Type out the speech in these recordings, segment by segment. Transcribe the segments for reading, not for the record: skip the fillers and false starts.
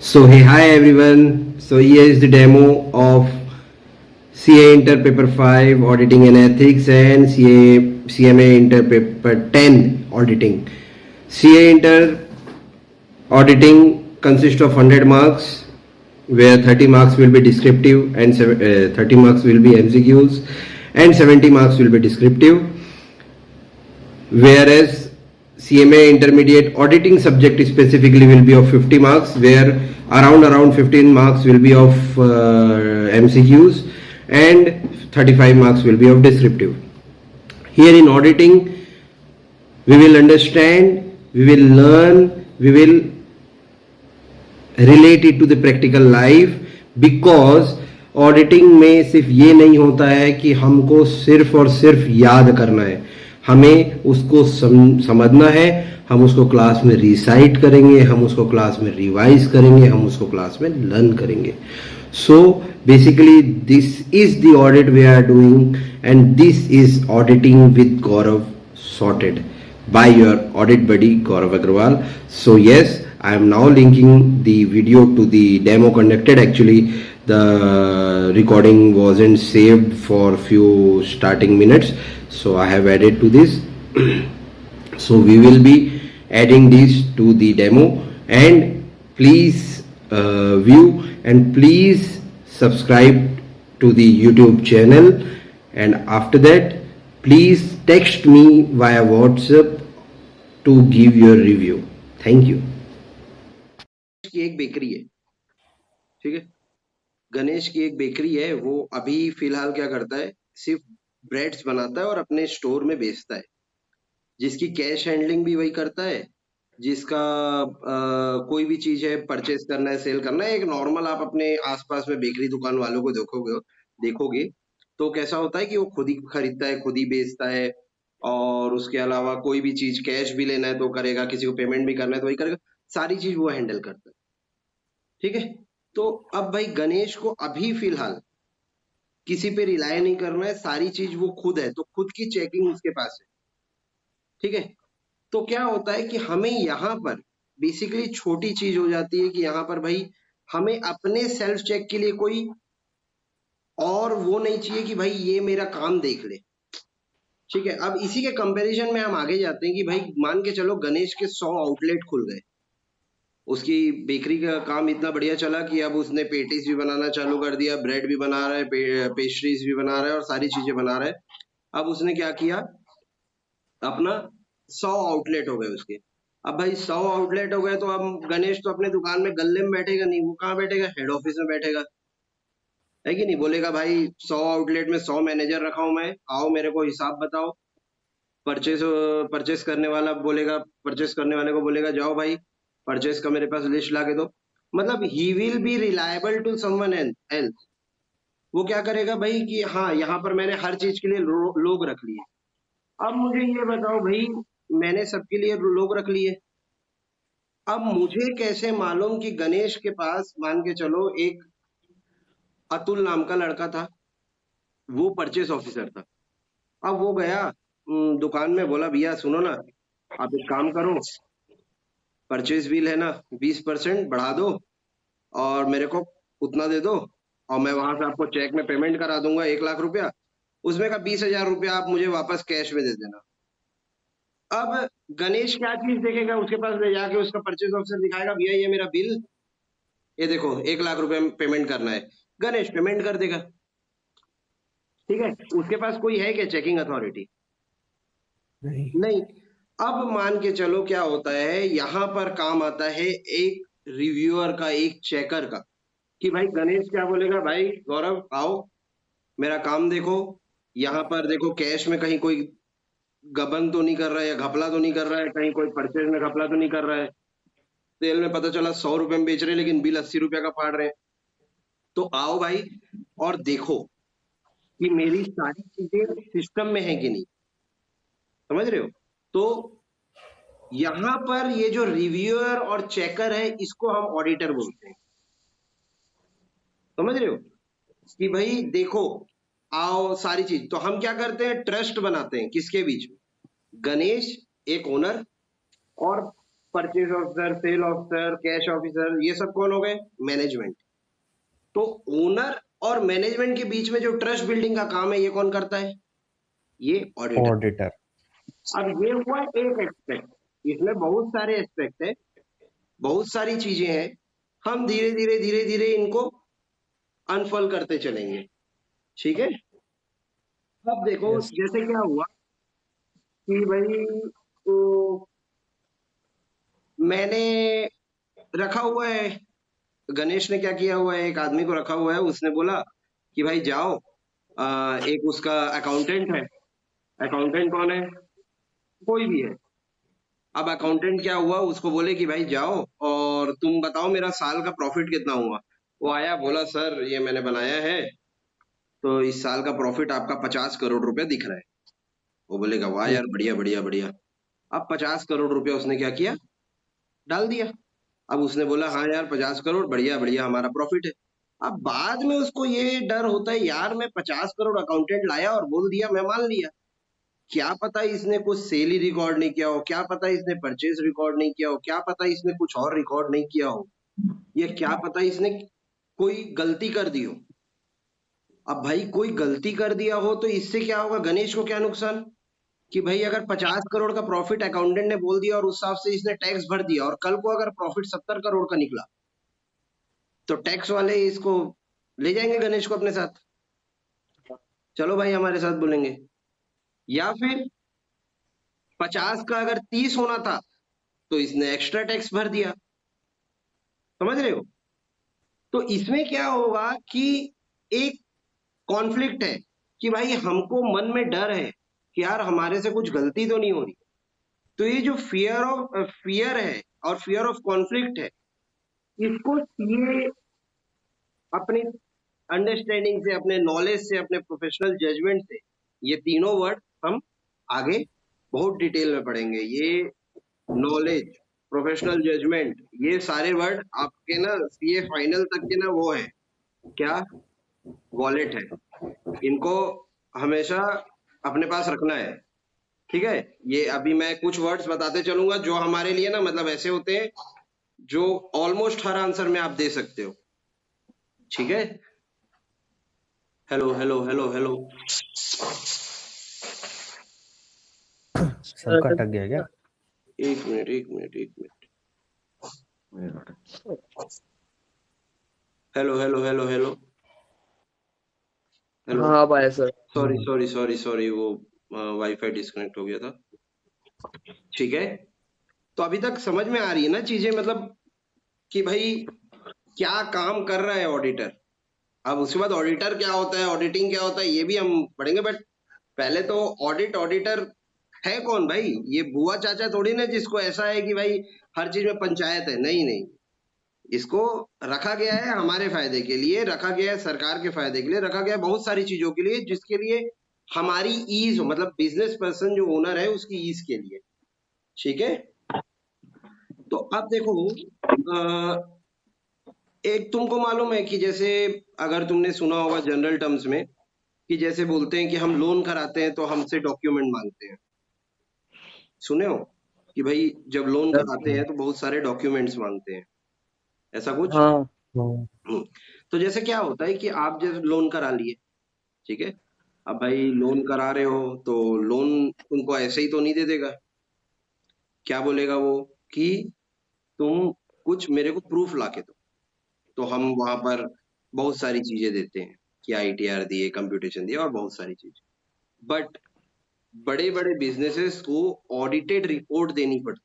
So hey, hi everyone. So here is the demo of CA Inter Paper 5 Auditing and Ethics and CMA Inter Paper 10 Auditing. CA Inter Auditing consists of 100 marks, where 30 marks will be descriptive and 30 marks will be MCQs and 70 marks will be descriptive. Whereas CMA intermediate auditing subject specifically will be of 50 marks, where around 15 marks will be of MCQs and 35 marks will be of descriptive. Here in auditing, we will understand, we will learn, we will relate it to the practical life, because auditing में सिर्फ ये नहीं होता है कि हमको सिर्फ और सिर्फ याद करना है, हमें उसको समझना है, हम उसको क्लास में रिसाइट करेंगे, हम उसको क्लास में रिवाइज करेंगे, हम उसको क्लास में लर्न करेंगे. So basically this is the audit we are doing and this is auditing with Gaurav sorted by your audit buddy Gaurav Agarwal. So yes, I am now linking the video to the demo conducted. Actually the recording wasn't saved for few starting minutes, so I have added to this. So we will be adding this to the demo, and please view and please subscribe to the YouTube channel, and after that please text me via WhatsApp to give your review. Thank you. की एक bakery है, ठीक है, गणेश की एक bakery है. वो अभी फिलहाल क्या करता है, सिर्फ ब्रेड्स बनाता है और अपने स्टोर में बेचता है, जिसकी कैश हैंडलिंग भी वही करता है, जिसका कोई भी चीज है परचेस करना है, सेल करना है. एक नॉर्मल आप अपने आसपास में बेकरी दुकान वालों को देखोगे तो कैसा होता है कि वो खुद ही खरीदता है, खुद ही बेचता है, और उसके अलावा कोई भी चीज कैश भी लेना है तो करेगा, किसी को पेमेंट भी करना है तो वही करेगा, सारी चीज वो हैंडल करता है. ठीक है, तो अब भाई गणेश को अभी फिलहाल किसी पे रिलाय नहीं करना है, सारी चीज वो खुद है, तो खुद की चेकिंग उसके पास है. ठीक है, तो क्या होता है कि हमें यहाँ पर बेसिकली छोटी चीज हो जाती है कि यहाँ पर भाई हमें अपने सेल्फ चेक के लिए कोई और वो नहीं चाहिए कि भाई ये मेरा काम देख ले. ठीक है, अब इसी के कंपैरिजन में हम आगे जाते हैं कि भाई मान के चलो गणेश के 100 आउटलेट खुल गए, उसकी बेकरी का काम इतना बढ़िया चला कि अब उसने पेटीज भी बनाना चालू कर दिया, ब्रेड भी बना रहा है, पेस्ट्रीज भी बना रहा है और सारी चीजें बना रहा है. अब उसने क्या किया, अपना 100 आउटलेट हो गए उसके. अब भाई 100 आउटलेट हो गए तो अब गणेश तो अपने दुकान में गल्ले में बैठेगा नहीं, वो कहाँ बैठेगा, हेड ऑफिस में बैठेगा, है कि नहीं. बोलेगा भाई 100 आउटलेट में 100 मैनेजर रखा हूं मैं, आओ मेरे को हिसाब बताओ. परचेस करने वाला बोलेगा, परचेस करने वाले को बोलेगा जाओ भाई परचेस का मेरे पास लिस्ट ला के दो. मतलब he will be reliable to someone else. वो क्या करेगा भाई कि हाँ यहाँ पर मैंने हर चीज के लिए लोग रख लिए. अब मुझे ये बताओ भाई, मैंने सबके लिए लोग रख लिए, अब मुझे कैसे मालूम कि गणेश के पास मान के चलो एक अतुल नाम का लड़का था, वो परचेस ऑफिसर था. अब वो गया दुकान में, बोला भैया सुनो ना, आप एक काम करो, परचेज बिल है ना 20% बढ़ा दो और मेरे को उतना दे दो, और मैं वहां से आपको चेक में पेमेंट करा दूंगा 1 लाख रुपया, उसमें का 20,000 रुपया आप मुझे वापस कैश में दे देना. अब गणेश क्या चीज देखेगा, उसके पास ले जाके उसका परचेज ऑफिसर दिखाएगा, भैया ये मेरा बिल, ये देखो 1 लाख रुपया पेमेंट करना है, गणेश पेमेंट कर देगा. ठीक है, उसके पास कोई है क्या चेकिंग अथॉरिटी? नहीं. अब मान के चलो क्या होता है, यहाँ पर काम आता है एक रिव्यूअर का, एक चेकर का, कि भाई गणेश क्या बोलेगा, भाई गौरव आओ मेरा काम देखो, यहाँ पर देखो कैश में कहीं कोई गबन तो नहीं कर रहा है या घपला तो नहीं कर रहा है, कहीं कोई परचेज में घपला तो नहीं कर रहा है, तेल में पता चला 100 रुपए में बेच रहे हैं लेकिन बिल 80 रुपया का फाड़ रहे हैं. तो आओ भाई और देखो कि मेरी सारी चीजें सिस्टम में है कि नहीं. समझ रहे हो? तो यहाँ पर ये जो रिव्यूअर और चेकर है, इसको हम ऑडिटर बोलते हैं. समझ रहे हो कि भाई देखो आओ सारी चीज. तो हम क्या करते हैं, ट्रस्ट बनाते हैं किसके बीच में, गणेश एक ओनर और purchase officer, sale officer, cash officer, ये सब कौन हो गए? मैनेजमेंट। तो ओनर और मैनेजमेंट के बीच में जो ट्रस्ट बिल्डिंग का काम है, ये कौन करता है? ये ऑडिटर। ऑडिटर। अब ये हुआ एक एस्पेक्ट, इसमें बहुत सारे एस्पेक्ट है, बहुत सारी चीजें हैं, हम धीरे धीरे धीरे धीरे इनको अनफॉल करते चलेंगे, ठीक है। अब देखो यस। जैसे क्या हुआ कि भाई, तो मैंने रखा हुआ है, गणेश ने क्या किया हुआ है, एक आदमी को रखा हुआ है, उसने बोला कि भाई जाओ, एक उसका अकाउंटेंट है। अकाउंटेंट कौन है? कोई भी है। अब अकाउंटेंट क्या हुआ, उसको बोले कि भाई जाओ और तुम बताओ मेरा साल का प्रॉफिट कितना हुआ। वो आया, बोला सर ये मैंने बनाया है, तो इस साल का प्रॉफिट आपका 50 करोड़ रुपया दिख रहा है। वो बोलेगा वाह यार, बढ़िया बढ़िया बढ़िया। अब 50 करोड़ रुपया उसने क्या किया, डाल दिया। अब उसने बोला हाँ यार 50 करोड़, बढ़िया बढ़िया हमारा प्रॉफिट है। अब बाद में उसको ये डर होता है, यार मैं 50 करोड़ अकाउंटेंट लाया और बोल दिया, मैं मान लिया, क्या पता इसने कुछ सेल ही रिकॉर्ड नहीं किया हो, क्या पता इसने परचेज रिकॉर्ड नहीं किया हो, क्या पता इसने कुछ और रिकॉर्ड नहीं किया हो, ये क्या पता इसने कोई गलती कर दी हो। अब भाई कोई गलती कर दिया हो तो इससे क्या होगा, गणेश को क्या नुकसान, कि भाई अगर 50 करोड़ का प्रॉफिट अकाउंटेंट ने बोल दिया और उस हिसाब से इसने टैक्स भर दिया, और कल को अगर प्रॉफिट 70 करोड़ का निकला, तो टैक्स वाले इसको ले जाएंगे गणेश को अपने साथ, चलो भाई हमारे साथ बोलेंगे। या फिर 50 का अगर 30 होना था, तो इसने एक्स्ट्रा टैक्स भर दिया, समझ रहे हो। तो इसमें क्या होगा कि एक कॉन्फ्लिक्ट है, कि भाई हमको मन में डर है कि यार हमारे से कुछ गलती तो नहीं हो रही। तो ये जो फियर है और फियर ऑफ कॉन्फ्लिक्ट है, इसको सीए अपनी अंडरस्टैंडिंग से, अपने नॉलेज से, अपने प्रोफेशनल जजमेंट से, ये तीनों वर्ड हम आगे बहुत डिटेल में पढ़ेंगे। ये नॉलेज, प्रोफेशनल जजमेंट, ये सारे वर्ड आपके ना सीए फाइनल तक के ना वो है क्या, वॉलेट है, इनको हमेशा अपने पास रखना है, ठीक है। ये अभी मैं कुछ वर्ड्स बताते चलूंगा जो हमारे लिए ना मतलब ऐसे होते हैं जो ऑलमोस्ट हर आंसर में आप दे सकते हो, ठीक है। हेलो हेलो हेलो हेलो, सबका अटक गया क्या? एक मिनट एक मिनट एक minute, hello hello hello hello hello, हाँ भाई sir. Sorry sorry sorry sorry, वो वाईफाई डिस्कनेक्ट हो गया था, ठीक है। तो अभी तक समझ में आ रही है ना चीजें, मतलब कि भाई क्या काम कर रहा है ऑडिटर। अब उसके बाद ऑडिटर क्या होता है, ऑडिटिंग क्या होता है, ये भी हम पढ़ेंगे, बट पहले तो ऑडिटर है कौन भाई, ये बुआ चाचा थोड़ी ना जिसको ऐसा है कि भाई हर चीज में पंचायत है, नहीं नहीं। इसको रखा गया है हमारे फायदे के लिए, रखा गया है सरकार के फायदे के लिए, रखा गया है बहुत सारी चीजों के लिए, जिसके लिए हमारी ईज हो, मतलब बिजनेस पर्सन जो ओनर है उसकी ईज के लिए, ठीक है। तो अब देखो, एक तुमको मालूम है कि जैसे अगर तुमने सुना होगा जनरल टर्म्स में, कि जैसे बोलते हैं कि हम लोन कराते हैं तो हमसे डॉक्यूमेंट मांगते हैं, सुने हो कि भाई जब लोन कराते हैं तो बहुत सारे डॉक्यूमेंट्स मांगते हैं, ऐसा कुछ। हाँ तो जैसे क्या होता है कि आप जब लोन करा लिए, ठीक है, अब भाई लोन करा रहे हो तो लोन तुमको ऐसे ही तो नहीं दे देगा, क्या बोलेगा वो, कि तुम कुछ मेरे को प्रूफ ला के दो। तो हम वहां पर बहुत सारी चीजें देते हैं, कि आईटीआर दिए, कंप्यूटेशन दिए और बहुत सारी चीजें, बट बड़े बड़े बिजनेसेस को ऑडिटेड रिपोर्ट देनी पड़ती,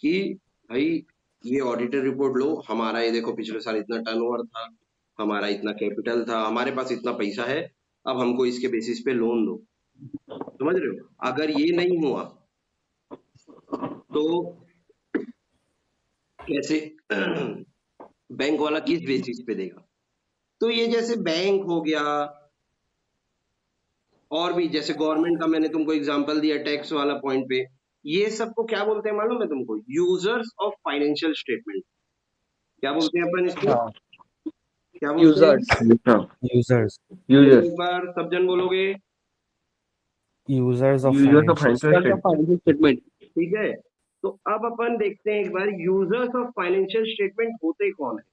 कि भाई ये ऑडिटेड रिपोर्ट लो, हमारा ये देखो पिछले साल इतना टर्नओवर था, हमारा इतना कैपिटल था, हमारे पास इतना पैसा है, अब हमको इसके बेसिस पे लोन दो, समझ रहे हो। अगर ये नहीं हुआ तो कैसे बैंक वाला किस बेसिस पे देगा। तो ये जैसे बैंक हो गया, और भी जैसे गवर्नमेंट का मैंने तुमको एग्जांपल दिया टैक्स वाला पॉइंट पे, ये सबको क्या बोलते हैं मालूम है तुमको, यूजर्स ऑफ फाइनेंशियल स्टेटमेंट। क्या बोलते हैं अपन इसको, हाँ, क्या बोलते हैं, यूजर्स। बोलो एक बार सब जन बोलोगे, users of users of financial financial statement. ठीक है। तो अब अपन देखते हैं एक बार यूजर्स ऑफ फाइनेंशियल स्टेटमेंट होते कौन है।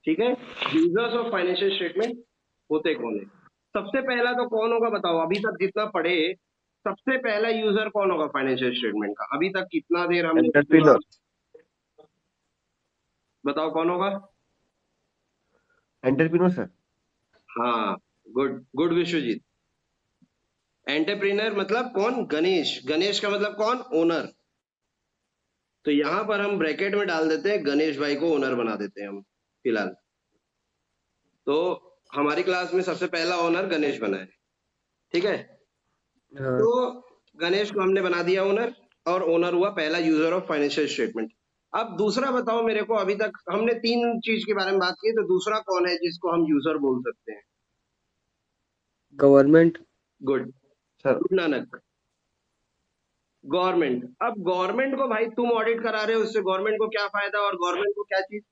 ठीक है, यूजर्स ऑफ फाइनेंशियल स्टेटमेंट होते कौन है। सबसे पहला तो कौन होगा बताओ, अभी तक जितना पढ़े सबसे पहला यूजर कौन होगा फाइनेंशियल स्टेटमेंट का, अभी तक कितना देर हमने एंटरप्रेन्योर। बताओ कौन होगा। Entrepreneur sir. हाँ, गुड गुड विश्वजीत। एंटरप्रेन्योर मतलब कौन, गणेश। गणेश का मतलब कौन, ओनर। तो यहां पर हम ब्रैकेट में डाल देते हैं गणेश भाई को ओनर बना देते हैं हम फिलहाल। तो हमारी क्लास में सबसे पहला ओनर गणेश बना है। ठीक है, हाँ। तो गणेश को हमने बना दिया ओनर, और ओनर हुआ पहला यूजर ऑफ फाइनेंशियल स्टेटमेंट। अब दूसरा बताओ मेरे को, अभी तक हमने तीन चीज के बारे में बात की, तो दूसरा कौन है जिसको हम यूजर बोल सकते हैं। Government. Good sir good Nanak, government. अब गवर्नमेंट को भाई तुम ऑडिट करा रहे हो, उससे गवर्नमेंट को क्या फायदा और गवर्नमेंट को क्या चीज।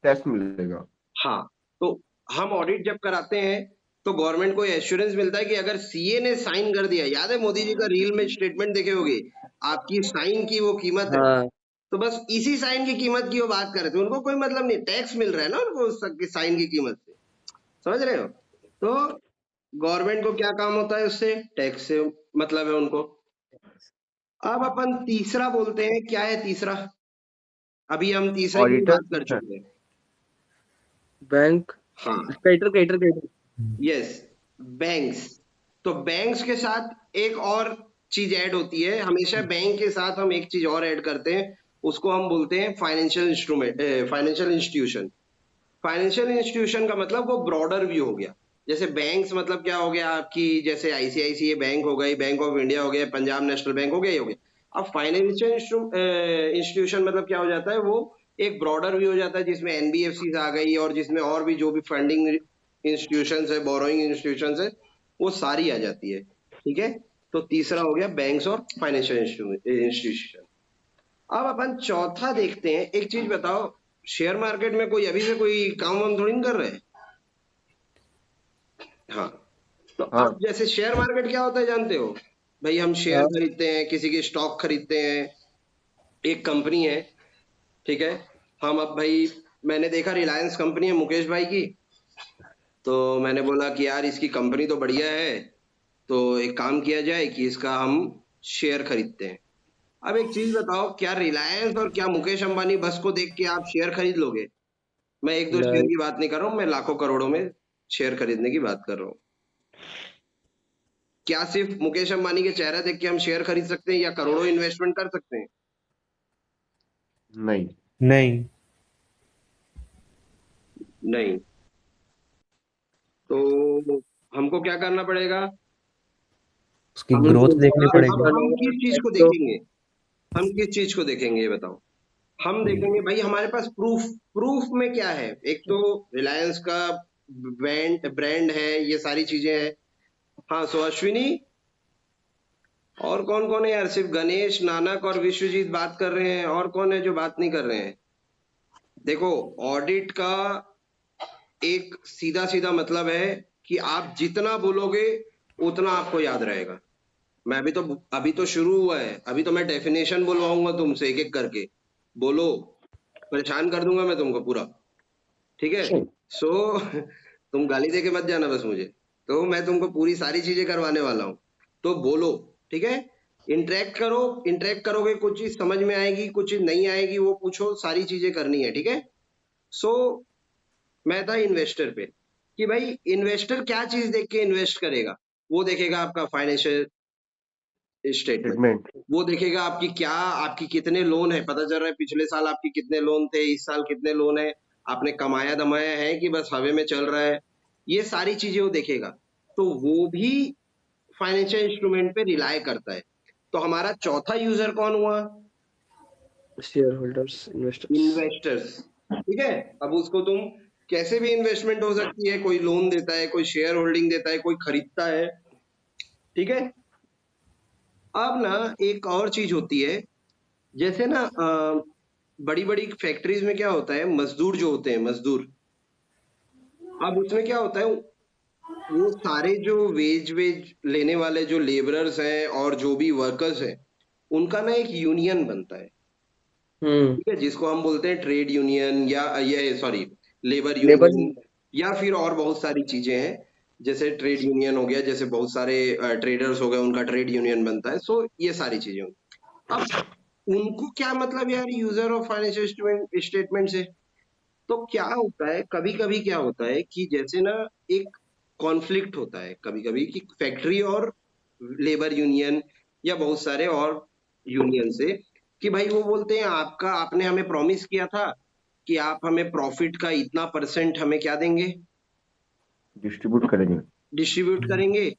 टैक्स मिलेगा। हाँ, तो हम ऑडिट जब कराते हैं तो गवर्नमेंट को एश्योरेंस मिलता है कि अगर सीए ने साइन कर दिया, याद है मोदी जी का रील में स्टेटमेंट देखे होगे, आपकी साइन की वो कीमत है। हाँ। तो बस इसी साइन की कीमत की वो बात कर रहे थे, उनको कोई मतलब नहीं, टैक्स मिल रहा है ना उनको उस साइन की कीमत से, समझ रहे हो। तो गवर्नमेंट को क्या काम होता है उससे, टैक्स से मतलब है उनको। अब अपन तीसरा बोलते हैं, क्या है तीसरा, अभी हम तीसरे की ऑडिटर बात कर सर। चुके हैं। बैंक। हाँ, क्रेडिटर। Yes, banks. तो बैंक्स के साथ एक और चीज ऐड होती है, हमेशा बैंक के साथ हम एक चीज और ऐड करते हैं, उसको हम बोलते हैं financial instrument, financial institution. Financial institution का मतलब वो ब्रॉडर व्यू हो गया। जैसे बैंक्स मतलब क्या हो गया आपकी, जैसे आईसीआईसीआई बैंक हो गई, बैंक ऑफ इंडिया हो गया, पंजाब नेशनल बैंक हो गया, ये हो गया। अब फाइनेंशियल इंस्टीट्यूशन मतलब क्या हो जाता है, वो एक ब्रॉडर व्यू हो जाता है जिसमें एनबीएफसी आ गई और जिसमें और भी जो भी फंडिंग इंस्टीट्यूशंस है, बोरोइंग इंस्टीट्यूशंस है, वो सारी आ जाती है। ठीक है, तो तीसरा हो गया बैंक्स और फाइनेंशियल इंस्टीट्यूशन। अब अपन चौथा देखते हैं, एक चीज बताओ, शेयर मार्केट में कोई अभी से कोई काम वाम थोड़ी नहीं कर रहे हैं। हाँ, तो हाँ अब जैसे शेयर मार्केट क्या होता है जानते हो भाई, हम शेयर हाँ। खरीदते हैं, किसी की स्टॉक खरीदते हैं, एक कंपनी है, ठीक है। हम अब भाई, मैंने देखा रिलायंस कंपनी है मुकेश भाई की, तो मैंने बोला कि यार इसकी कंपनी तो बढ़िया है, तो एक काम किया जाए कि इसका हम शेयर खरीदते हैं। अब एक चीज बताओ, क्या रिलायंस और क्या मुकेश अंबानी बस को देख के आप शेयर खरीद लोगे। मैं एक दो शेयर नहीं। की बात नहीं कर रहा हूँ, मैं लाखों करोड़ों में शेयर खरीदने की बात कर रहा हूँ। क्या सिर्फ मुकेश अंबानी के चेहरा देख के हम शेयर खरीद सकते हैं या करोड़ों इन्वेस्टमेंट कर सकते हैं। नहीं। नहीं। नहीं, तो हमको क्या करना पड़ेगा, उसकी हम ग्रोथ देखनी हम पड़ेगी। किस चीज को तो देखेंगे, हम किस चीज को देखेंगे ये बताओ। हम देखेंगे भाई हमारे पास प्रूफ, प्रूफ में क्या है, एक तो रिलायंस का ब्रांड है, ये सारी चीजें हैं। हाँ, सो अश्विनी, और कौन कौन है यार, सिर्फ गणेश, नानक और विश्वजीत बात कर रहे हैं, और कौन है जो बात नहीं कर रहे हैं। देखो, ऑडिट का एक सीधा सीधा मतलब है कि आप जितना बोलोगे उतना आपको याद रहेगा। मैं अभी तो शुरू हुआ है, अभी तो मैं डेफिनेशन बोलवाऊंगा तुमसे एक एक करके, बोलो, परेशान कर दूंगा मैं तुमको पूरा। ठीक है, सो तुम गाली दे के मत जाना बस मुझे, तो मैं तुमको पूरी सारी चीजें करवाने वाला हूँ, तो बोलो। ठीक है, इंटरेक्ट करो, इंटरेक्ट करोगे कुछ चीज समझ में आएगी, कुछ चीज नहीं आएगी वो पूछो, सारी चीजें करनी है। ठीक है, सो मैं था इन्वेस्टर पे, कि भाई इन्वेस्टर क्या चीज देख के इन्वेस्ट करेगा, वो देखेगा आपका फाइनेंशियल स्टेटमेंट, स्टेटमेंट। वो देखेगा आपकी क्या, आपकी कितने लोन है, पता चल रहा है पिछले साल आपकी कितने लोन थे, इस साल कितने लोन है, आपने कमाया दमाया है कि बस हवा में चल रहा है, ये सारी चीजें वो देखेगा। तो वो भी फाइनेंशियल इंस्ट्रूमेंट पे रिलाय करता है। तो हमारा चौथा यूजर कौन हुआ, शेयर होल्डर्स, इन्वेस्टर्स। इन्वेस्टर्स। ठीक है, अब उसको तुम कैसे भी इन्वेस्टमेंट हो सकती है, कोई लोन देता है, कोई शेयर होल्डिंग देता है, कोई खरीदता है। ठीक है, अब ना एक और चीज होती है, जैसे ना बड़ी बड़ी फैक्ट्रीज में क्या होता है, मजदूर जो होते हैं, मजदूर, अब उसमें क्या होता है, वो सारे जो वेज वेज लेने वाले जो लेबरर्स हैं और जो भी वर्कर्स हैं, उनका ना एक यूनियन बनता है, हम्म। ठीक है, जिसको हम बोलते हैं ट्रेड यूनियन या ये सॉरी लेबर लेबर यूनियन, या फिर और बहुत सारी चीजें हैं, जैसे ट्रेड यूनियन हो गया, जैसे बहुत सारे ट्रेडर्स हो गए उनका ट्रेड यूनियन बनता है, सो ये सारी चीजें होंगी। अब उनको क्या मतलब यार यूजर ऑफ फाइनेंशियल स्टेटमेंट से, तो क्या होता है कभी कभी क्या होता है कि जैसे ना एक कॉन्फ्लिक्ट होता है कभी कभी कि फैक्ट्री और लेबर यूनियन या बहुत सारे और यूनियन से, कि भाई वो बोलते हैं आपका आपने हमें प्रॉमिस किया था कि आप हमें प्रॉफिट का इतना परसेंट हमें क्या देंगे, डिस्ट्रीब्यूट करेंगे। डिस्ट्रीब्यूट करेंगे,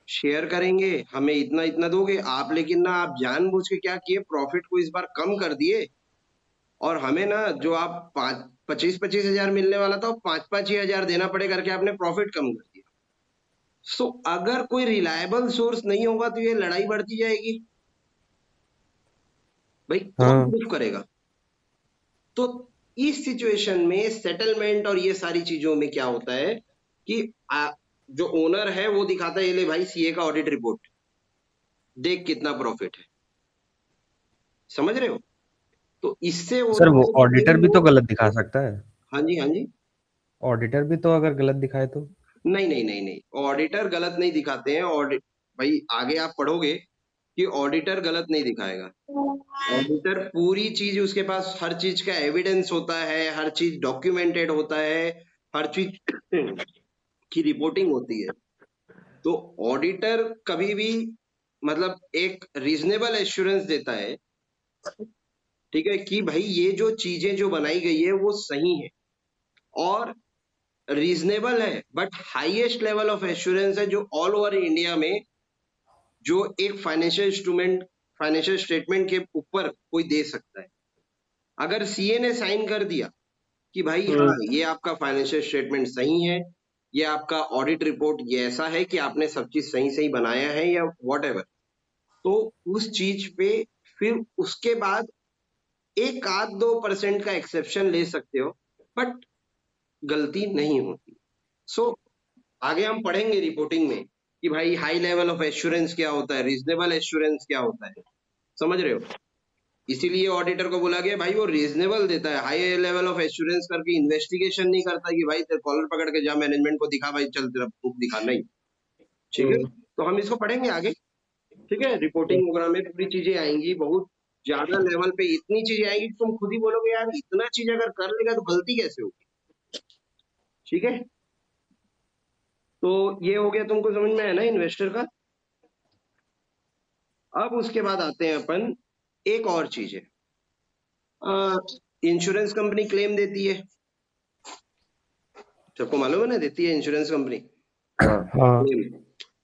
शेयर करेंगे, हमें इतना इतना दोगे आप, लेकिन ना आप जानबूझ के क्या किए, प्रॉफिट को इस बार कम कर दिए, और हमें ना जो आप 25,000 मिलने वाला था 5,000 देना पड़े करके आपने प्रॉफिट कम कर दिया। सो अगर कोई रिलायबल सोर्स नहीं होगा तो ये लड़ाई बढ़ती जाएगी, भाई कौन हाँ। प्रूफ करेगा। तो इस सिचुएशन में सेटलमेंट और ये सारी चीजों में क्या होता है कि जो ओनर है वो दिखाता है, ये ले भाई सीए का ऑडिट रिपोर्ट देख कितना प्रॉफिट है, समझ रहे हो। तो इससे सर होता वो है कि ऑडिटर भाई भी वो, तो गलत दिखा सकता है। हाँ जी हाँ जी, ऑडिटर भी तो अगर गलत दिखाए तो। नहीं नहीं नहीं नहीं, ऑडिटर गलत नहीं दिखाते हैं, ऑडिट भाई आगे आप पढ़ोगे कि ऑडिटर गलत नहीं दिखाएगा, ऑडिटर पूरी चीज उसके पास हर चीज का एविडेंस होता है, हर चीज डॉक्यूमेंटेड होता है, हर चीज की रिपोर्टिंग होती है। तो ऑडिटर कभी भी मतलब एक रीजनेबल एश्योरेंस देता है, ठीक है, कि भाई ये जो चीजें जो बनाई गई है वो सही है और रीजनेबल है, but highest level of assurance है जो ऑल ओवर इंडिया में जो एक फाइनेंशियल स्टेटमेंट के ऊपर कोई दे सकता है। अगर सीए ने साइन कर दिया कि भाई हाँ ये आपका फाइनेंशियल स्टेटमेंट सही है, ये आपका ऑडिट रिपोर्ट ये ऐसा है कि आपने सब चीज सही सही बनाया है या वॉट एवर, तो उस चीज पे फिर उसके बाद एक आध 2% का एक्सेप्शन ले सकते हो, बट गलती नहीं होती। सो आगे हम पढ़ेंगे रिपोर्टिंग में कि भाई हाई लेवल ऑफ एश्योरेंस क्या होता है, रीजनेबल एश्योरेंस क्या होता है, समझ रहे हो। इसीलिए ऑडिटर को बोला गया भाई वो रीजनेबल देता है, हाई लेवल ऑफ एश्योरेंस करके इन्वेस्टिगेशन नहीं करता कि भाई तेरे कॉलर पकड़ के जा मैनेजमेंट को दिखा भाई चल तेरा प्रूफ दिखा, नहीं, ठीक है। तो हम इसको पढ़ेंगे आगे, ठीक है, रिपोर्टिंग वगैरह में पूरी चीजें आएंगी, बहुत ज्यादा लेवल पे इतनी चीजें आएंगी कि तुम खुद ही बोलोगे यार इतना चीज अगर कर लेगा तो गलती कैसे होगी, ठीक है। तो ये हो गया, तुमको समझ में आया ना इन्वेस्टर का। अब उसके बाद आते हैं अपन, एक और चीज है, इंश्योरेंस कंपनी क्लेम देती है, सबको मालूम है ना, देती है इंश्योरेंस कंपनी हाँ। क्लेम।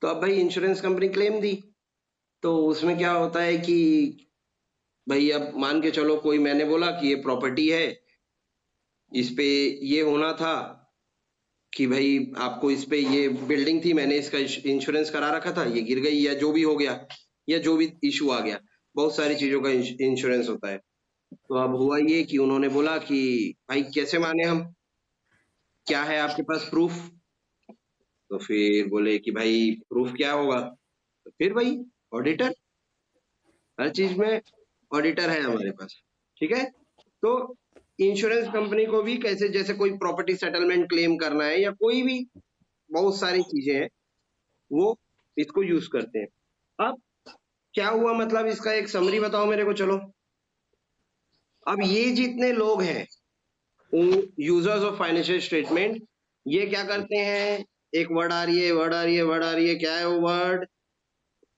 तो अब भाई इंश्योरेंस कंपनी क्लेम दी, तो उसमें क्या होता है कि भाई अब मान के चलो कोई, मैंने बोला कि ये प्रॉपर्टी है, इस पे ये होना था कि भाई आपको इस पे ये बिल्डिंग थी, मैंने इसका इंश्योरेंस करा रखा था, ये गिर गई या जो भी हो गया या जो भी इशू आ गया, बहुत सारी चीजों का इंश्योरेंस होता है। तो अब हुआ ये कि उन्होंने बोला कि भाई कैसे माने हम, क्या है आपके पास प्रूफ, तो फिर बोले कि भाई प्रूफ क्या होगा, तो फिर भाई ऑडिटर, हर चीज में ऑडिटर है हमारे पास, ठीक है। तो इंश्योरेंस कंपनी को भी कैसे, जैसे कोई प्रॉपर्टी सेटलमेंट क्लेम करना है या कोई भी बहुत सारी चीजें हैं, वो इसको यूज करते हैं। अब क्या हुआ, मतलब इसका एक समरी बताओ मेरे को, चलो। अब ये जितने लोग हैं यूजर्स ऑफ फाइनेंशियल स्टेटमेंट, ये क्या करते हैं, एक वर्ड आ रही है, वर्ड आ रही है, वर्ड आ रही है, क्या है वो वर्ड,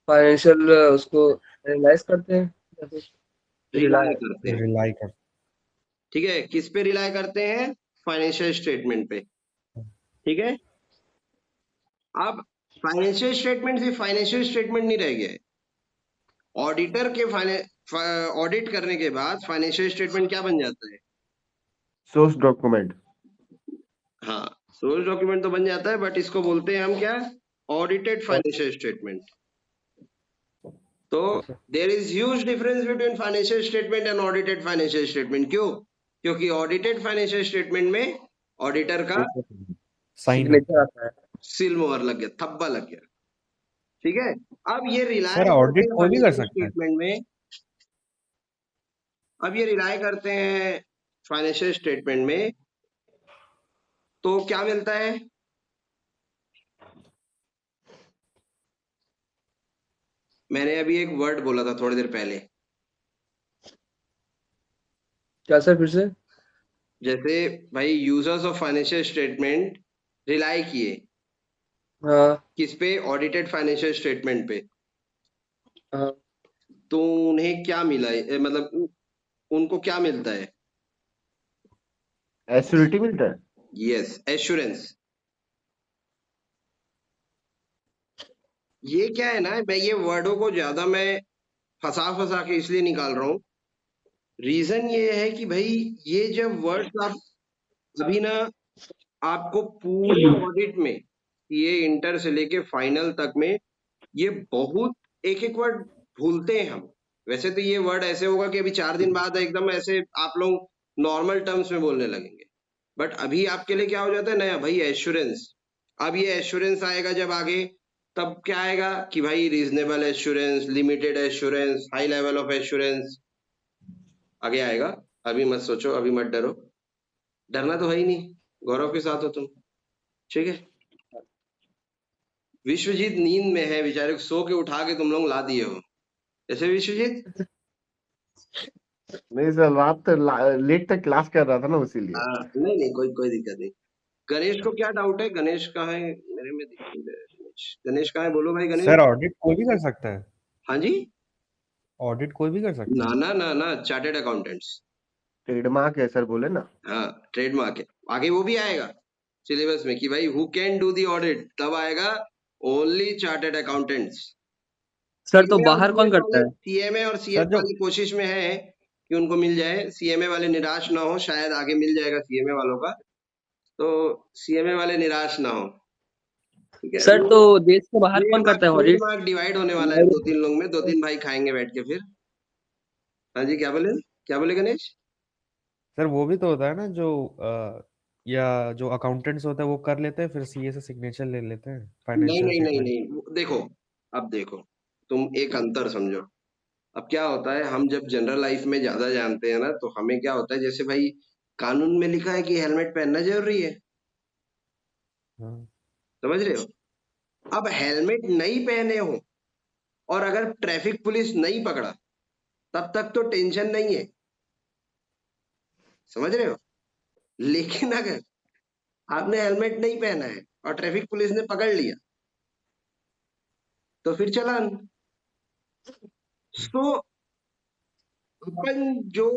फाइनेंशियल उसको एनालाइज करते हैं या फिर रिलाय रिलाय। करते हैं, रिलाई कर। ठीक है, किस पे रिलाय करते हैं, फाइनेंशियल स्टेटमेंट पे, ठीक है। अब फाइनेंशियल स्टेटमेंट सिर्फ फाइनेंशियल स्टेटमेंट नहीं रह गया है, ऑडिटर के ऑडिट करने के बाद फाइनेंशियल स्टेटमेंट क्या बन जाता है, सोर्स डॉक्यूमेंट। हाँ सोर्स डॉक्यूमेंट तो बन जाता है, बट इसको बोलते हैं हम क्या, ऑडिटेड फाइनेंशियल स्टेटमेंट। तो अच्छा। There is huge difference between financial statement and audited financial statement, क्यों, क्योंकि ऑडिटेड फाइनेंशियल स्टेटमेंट में ऑडिटर का साइन सिग्नेचर आता है। सील मोहर लग गया, थप्पा लग गया। ठीक है, अब ये रिलाय सर करते ऑडिट हैं कोई भी कर फाइनेंशियल सकता है। स्टेटमेंट में, अब ये रिलाय करते हैं फाइनेंशियल स्टेटमेंट में, तो क्या मिलता है? मैंने अभी एक वर्ड बोला था थोड़ी देर पहले, क्या सर फिर से? जैसे भाई users of financial statement rely किए हाँ किस पे? ऑडिटेड फाइनेंशियल स्टेटमेंट पे। हाँ तो उन्हें क्या मिला मतलब उनको क्या मिलता है? एश्योरिटी मिलता है। Yes, assurance. ये क्या है ना, मैं ये वर्डों को ज्यादा मैं फंसा फंसा के इसलिए निकाल रहा हूँ। रीजन ये है कि भाई ये जब वर्ड्स आप अभी ना, आपको पूरे ऑडिट में, ये इंटर से लेके फाइनल तक में, ये बहुत एक एक वर्ड भूलते हैं हम। वैसे तो ये वर्ड ऐसे होगा कि अभी 4 दिन बाद एकदम ऐसे आप लोग नॉर्मल टर्म्स में बोलने लगेंगे, बट अभी आपके लिए क्या हो जाता है नया, भाई एश्योरेंस। अब ये एश्योरेंस आएगा जब आगे, तब क्या आएगा कि भाई reasonable assurance, limited assurance, high level of assurance आगे आएगा। अभी मत सोचो, अभी मत डरो, डरना तो है ही नहीं, गौरव के साथ हो तुम। ठीक है, विश्वजीत नींद में है बेचारे को, सो के उठा के तुम लोग ला दिए हो। जैसे विश्वजीत, नहीं सर, रात तक लेट तक क्लास कर रहा था ना, इसीलिए। नहीं नहीं, कोई कोई दिक्कत नहीं। गणेश को क्या डाउट है? गणेश कहाँ है? मेरे में दिख नहीं रहा है गणेश। गणेश कहाँ है? बोलो भाई सर गणेश। ऑडिट कोई भी कर सकता है। हाँ जी। ऑडिट कोई भी कर सकता ना है। ना ना ना, चार्टेड अकाउंटेंट्स। ट्रेडमार्क है सर, बोले ना। हाँ, ट्रेडमार्क है। आगे वो भी आएगा सिलेबस में कि भाई who can do the audit, तब आएगा ओनली चार्टेड अकाउंटेंट्स। सर तो सीएमए और बाहर कौन सीएस करता वाले, है? सीएमए और सीएस सर जो वाली कोशिश में है कि उनको मिल जाए। सीएमए वाले निराश ना हो, शायद आगे मिल जाएगा सीएमए वालों का, तो सीएमए वाले निराश ना हो। ठीक है, सर तो देश के बाहर कौन ट्रेडमार्क करता है ऑडिट? ट्रेडमार्क डिवाइड होने वाला है 2-3 लोग में, 2-3 भाई खाएंगे बैठ के फिर। हाँ जी, क्या बोले? क्या बोले गणेश? सर वो भी तो होता है ना, जो या जो अकाउंटेंट्स होता है वो कर लेते हैं, फिर सीए से सिग्नेचर ले लेते हैं नहीं फाइनेंशियल नहीं नहीं स्टेटमेंट। नहीं, देखो, अब देखो, तुम एक अंतर समझो। अब क्या होता है, हम जब जनरल लाइफ में ज्यादा जानते हैं ना, तो हमें क्या होता है, जैसे भाई कानून में लिखा है कि हेलमेट पहनना जरूरी है, हाँ समझ रहे हो? अब हेलमेट नहीं पहने हो और अगर ट्रैफिक पुलिस नहीं पकड़ा, तब तक तो टेंशन नहीं है, समझ रहे हो? लेकिन अगर आपने हेलमेट नहीं पहना है और ट्रैफिक पुलिस ने पकड़ लिया, तो फिर चालान। सो अपन जो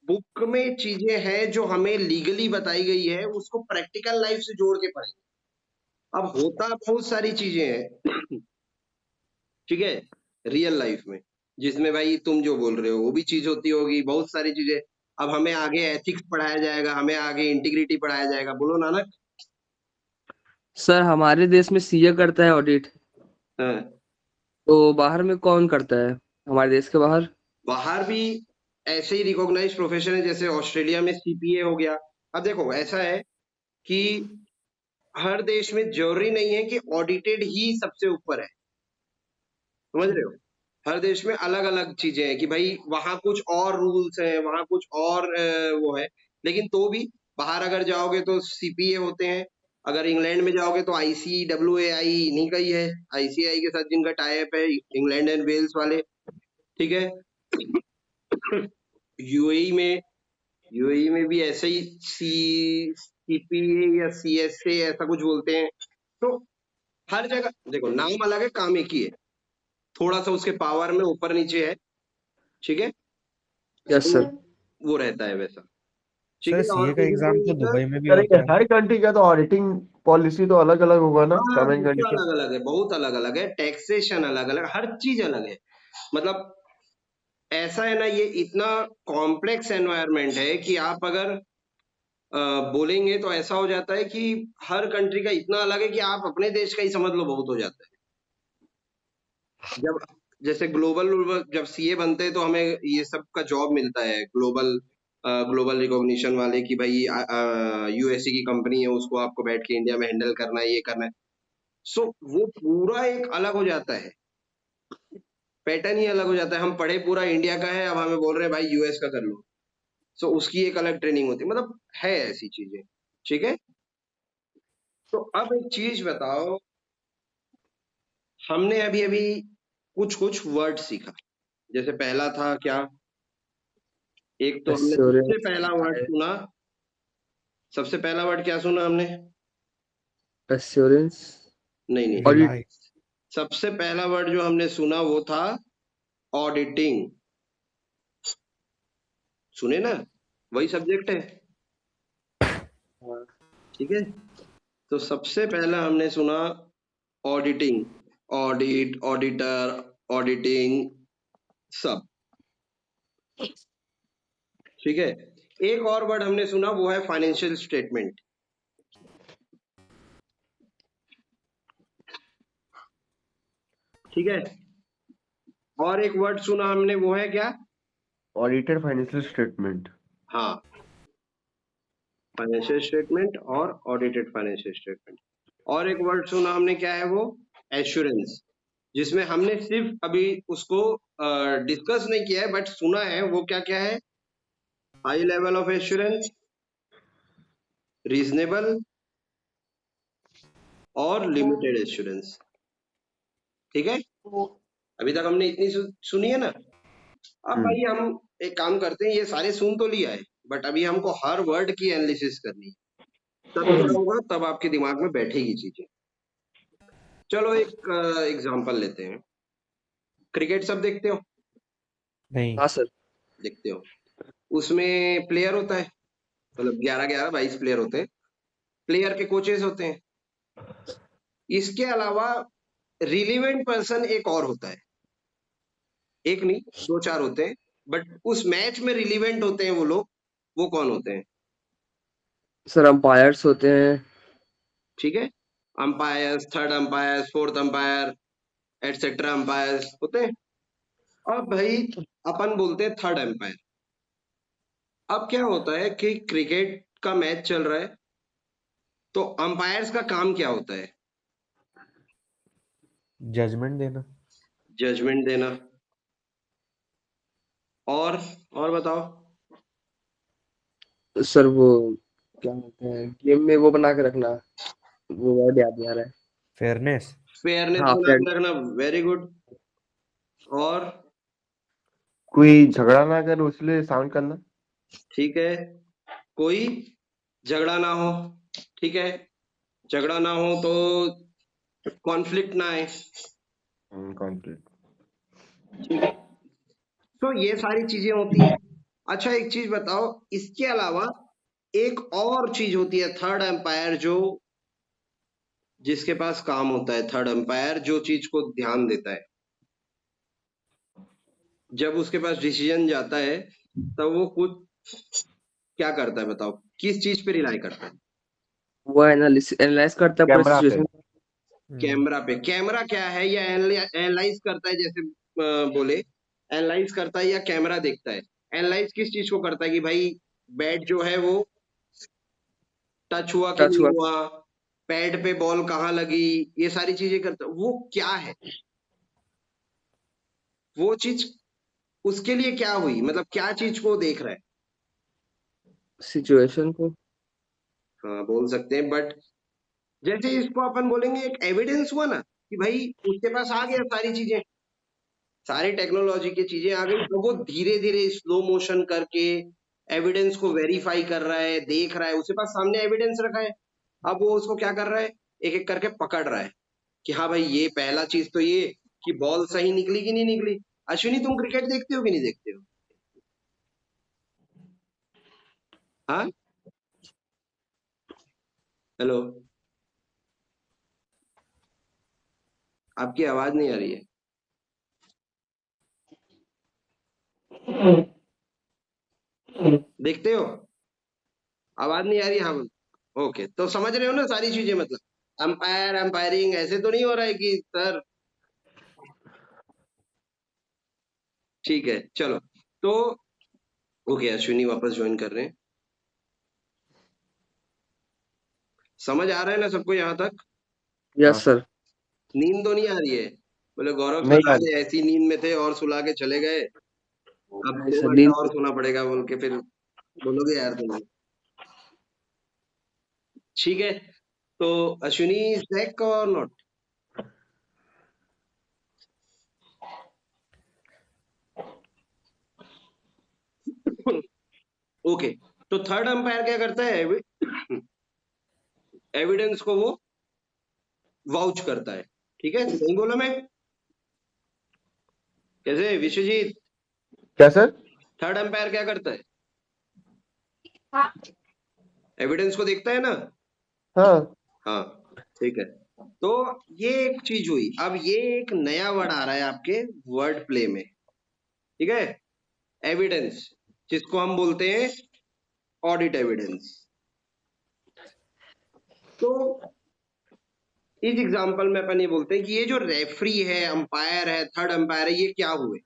बुक में चीजें हैं जो हमें लीगली बताई गई है, उसको प्रैक्टिकल लाइफ से जोड़ के पढ़ें। अब होता बहुत सारी चीजें हैं, ठीक है, रियल लाइफ में, जिसमें भाई तुम जो बोल रहे हो वो भी चीज होती होगी, बहुत सारी चीजें। अब हमें आगे एथिक्स पढ़ाया जाएगा, हमें आगे इंटीग्रिटी पढ़ाया जाएगा, बोलो नानक। सर हमारे देश में सीए करता है ऑडिट, हाँ, तो बाहर में कौन करता है हमारे देश के बाहर? बाहर भी ऐसे ही रिकॉग्नाइज प्रोफेशन है, जैसे ऑस्ट्रेलिया में सीपीए हो गया। अब देखो ऐसा है कि हर देश में जरूरी नहीं है कि ऑडिटेड ही सबसे ऊपर है, समझ रहे हो? हर देश में अलग अलग चीजें हैं कि भाई वहां कुछ और रूल्स हैं, वहां कुछ और वो है। लेकिन तो भी बाहर अगर जाओगे तो सीपीए होते हैं, अगर इंग्लैंड में जाओगे तो ICAAI इन्हीं का ही है, आईसीआई के साथ जिनका टाई अप है, इंग्लैंड एंड वेल्स वाले। ठीक है, यूएई में, यूएई में भी ऐसे ही सीपीए या सीएसए ऐसा कुछ बोलते हैं। तो हर जगह देखो नाम अलग है, काम एक ही है, थोड़ा सा उसके पावर में ऊपर नीचे है। ठीक है, यस तो सर। वो रहता है वैसा। ठीक सर है, और सीए का किसी को कोई एग्जाम तो दिक्कत? दुबई में भी सर ये होता है। हर कंट्री का तो ऑडिटिंग पॉलिसी तो अलग अलग होगा ना, हाँ, टर्म एंड बिल्कुल कंडीशन। अलग अलग है, बहुत अलग अलग है, टैक्सेशन अलग अलग, हर चीज अलग है। मतलब ऐसा है ना, ये इतना कॉम्प्लेक्स एनवायरनमेंट है कि आप अगर बोलेंगे तो ऐसा हो जाता है कि हर कंट्री का इतना अलग है कि आप अपने देश का ही समझ लो, बहुत हो जाता है। जब जैसे ग्लोबल, जब सीए बनते हैं तो हमें ये सब का जॉब मिलता है, ग्लोबल ग्लोबल रिकॉग्निशन वाले कि भाई यूएसए की कंपनी है, उसको आपको बैठ के इंडिया में हैंडल करना है, ये करना है। सो वो पूरा एक अलग हो जाता है, पैटर्न ही अलग हो जाता है। हम पढ़े पूरा इंडिया का है, अब हमें बोल रहे हैं भाई यूएस का कर लो। सो उसकी एक अलग ट्रेनिंग होती है, मतलब है ऐसी चीजें। ठीक है, तो अब एक चीज बताओ, हमने अभी अभी कुछ कुछ वर्ड सीखा। जैसे पहला था क्या, एक तो हमने सबसे एश्योरेंस पहला सीखा वर्ड है। सुना, सबसे पहला वर्ड क्या सुना हमने? एश्योरेंस नहीं नहीं, ऑडिट। रिलाई। सबसे पहला वर्ड जो हमने सुना वो था ऑडिटिंग। सुने ना, वही सब्जेक्ट है। ठीक है, तो सबसे पहला हमने सुना ऑडिटिंग, ऑडिट, ऑडिटर, ऑडिटिंग, सब। ठीक है, एक और वर्ड हमने सुना, वो है फाइनेंशियल स्टेटमेंट। ठीक है, और एक वर्ड सुना हमने, वो है क्या? Audited financial statement. हाँ, फाइनेंशियल स्टेटमेंट और ऑडिटेड फाइनेंशियल स्टेटमेंट। और एक वर्ड सुना हमने, क्या है वो? एश्योरेंस, जिसमें हमने सिर्फ अभी उसको डिस्कस नहीं किया है, बट सुना है। वो क्या क्या है? High level of assurance, reasonable और लिमिटेड एश्योरेंस। ठीक है, अभी तक हमने इतनी सुनी है ना। अब भाई हम एक काम करते हैं, ये सारे सुन तो लिया है, बट अभी हमको हर वर्ड की एनालिसिस करनी है। तब क्या होगा, तब आपके दिमाग में बैठेगी चीजें। चलो एक एग्जांपल लेते हैं। क्रिकेट सब देखते हो? नहीं। हाँ सर। देखते हो, उसमें प्लेयर होता है, मतलब 11 11 22 प्लेयर होते हैं। प्लेयर के कोचेस होते हैं। इसके अलावा रिलीवेंट पर्सन एक और होता है, एक नहीं, दो चार होते हैं, बट उस मैच में रिलीवेंट होते हैं वो लोग। वो कौन होते हैं? सर अंपायर्स होते हैं। ठीक है, umpires, third umpires, fourth umpire, etcetera umpires होते हैं। अब भाई अपन बोलते हैं थर्ड अंपायर। अब क्या होता है कि क्रिकेट का मैच चल रहा है, तो अंपायर्स का काम क्या होता है? जजमेंट देना। जजमेंट देना। और बताओ। सर वो क्या होते हैं, गेम में वो बना के रखना, वो वर्ड याद नहीं आ रहा है। फेयरनेस। फेयरनेस हाँ बना फ्रेंड। के रखना, वेरी गुड। और कोई झगड़ा ना कर उसलिए साउंड करना। ठीक है, कोई झगड़ा ना हो। ठीक है, झगड़ा ना हो तो कॉन्फ्लिक्ट ना आए। कॉन्फ्लिक्ट। ठीक है, तो ये सारी चीजें होती हैं। अच्छा एक चीज बताओ, इसके अलावा एक और चीज होती है थर्ड एम्पायर, जो जिसके पास काम होता है, थर्ड एम्पायर जो चीज को ध्यान देता है। जब उसके पास डिसीजन जाता है, तब वो कुछ क्या करता है बताओ, किस चीज पे रिलाई करता है? वो एनालाइज करता है पूरी कैमरा पे। सिचुएशन। कैमरा पे। कैमरा क्या है, या एनालाइज करता है, जैसे बोले एनालाइज करता है या कैमरा देखता है? एनालाइज किस चीज को करता है कि भाई बैट जो है वो टच हुआ कि टच नहीं हुआ। हुआ, पैड पे बॉल कहाँ लगी, ये सारी चीजें करता है। वो क्या है, वो चीज उसके लिए क्या हुई, मतलब क्या चीज को देख रहा है? सिचुएशन को। हाँ बोल सकते हैं, बट जैसे इसको अपन बोलेंगे एक एविडेंस हुआ ना, कि भाई उसके पास आ गया सारी चीजें, सारी टेक्नोलॉजी की चीजें आ गई, तो वो धीरे धीरे स्लो मोशन करके एविडेंस को वेरीफाई कर रहा है, देख रहा है, उसके पास सामने एविडेंस रखा है। अब वो उसको क्या कर रहा है, एक एक करके पकड़ रहा है कि हाँ भाई ये पहला चीज तो ये कि बॉल सही निकली कि नहीं निकली। अश्विनी तुम क्रिकेट देखते हो कि नहीं देखते हो? हाँ, हेलो, आपकी आवाज नहीं आ रही है। देखते हो? आवाज नहीं आ रही, हाँ। ओके, तो समझ रहे हो ना सारी चीजें, मतलब अंपायर अंपायरिंग ऐसे तो नहीं हो रहा है कि सर। ठीक है, चलो। तो ओके, अश्विनी वापस ज्वाइन कर रहे हैं। समझ आ रहा है ना सबको यहाँ तक? Yes sir. नींद तो नहीं आ रही है? बोले गौरव नहीं सर आ आज रही। ऐसी नींद में थे और सुला के चले गए, अब नहीं 2 सर, घंटा नींद और सोना पड़ेगा बोल के फिर बोलोगे यार तुम। ठीक है, तो अश्विनी सेक और नॉट? ओके, तो थर्ड अंपायर क्या करता है? एविडेंस को वो वाउच करता है। ठीक है, सही बोला मैं? कैसे विश्वजीत? क्या सर? थर्ड अंपायर क्या करता है? एविडेंस को देखता है ना? हाँ। हाँ, ठीक है। तो ये एक चीज हुई। अब ये एक नया वर्ड आ रहा है आपके वर्ड प्ले में, ठीक है? एविडेंस, जिसको हम बोलते हैं ऑडिट एविडेंस। तो इस एग्जांपल में अपन ये बोलते हैं कि ये जो रेफरी है, अंपायर है, थर्ड अंपायर है, ये क्या हुए?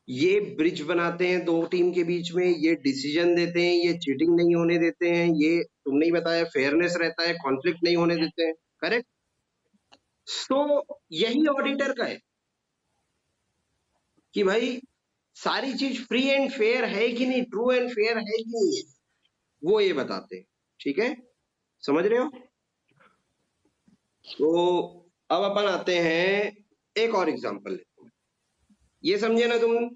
ये ब्रिज बनाते हैं दो टीम के बीच में, ये डिसीजन देते हैं, ये चीटिंग नहीं होने देते हैं, ये तुमने ही बताया फेयरनेस रहता है, कॉन्फ्लिक्ट नहीं होने देते हैं, करेक्ट? तो यही ऑडिटर का है कि भाई सारी चीज फ्री एंड फेयर है कि नहीं, ट्रू एंड फेयर है कि नहीं है, वो ये बताते हैं। ठीक है, समझ रहे हो? तो अब अपन आते हैं एक और एग्जांपल लेते हैं। ये समझे ना तुम? Yes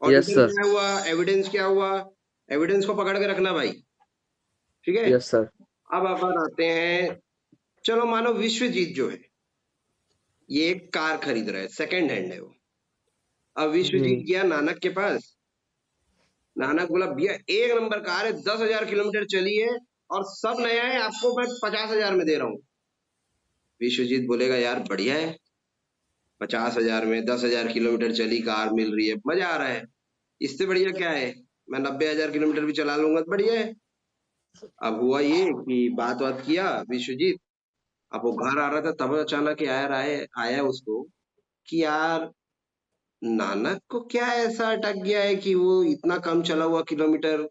auditor sir. क्या हुआ, एविडेंस क्या हुआ? एविडेंस को पकड़ के रखना भाई, ठीक है? Yes sir. अब अपन आते हैं, चलो मानो विश्वजीत जो है ये एक कार खरीद रहा है, सेकंड हैंड है वो। अब विश्वजीत गया नानक के पास, नानक बोला भैया एक नंबर कार है, 10,000 किलोमीटर चली है और सब नया है, आपको मैं 50,000 में दे रहा हूँ। विश्वजीत बोलेगा यार बढ़िया है, 50,000 में 10,000 किलोमीटर चली कार मिल रही है, मजा आ रहा है, इससे बढ़िया क्या है, मैं 90,000 किलोमीटर भी चला लूंगा तो बढ़िया है। अब हुआ ये कि बात बात किया विश्वजीत, अब वो घर आ रहा था तब अचानक यार आया उसको कि यार नानक को क्या ऐसा अटक गया है कि वो इतना कम चला हुआ किलोमीटर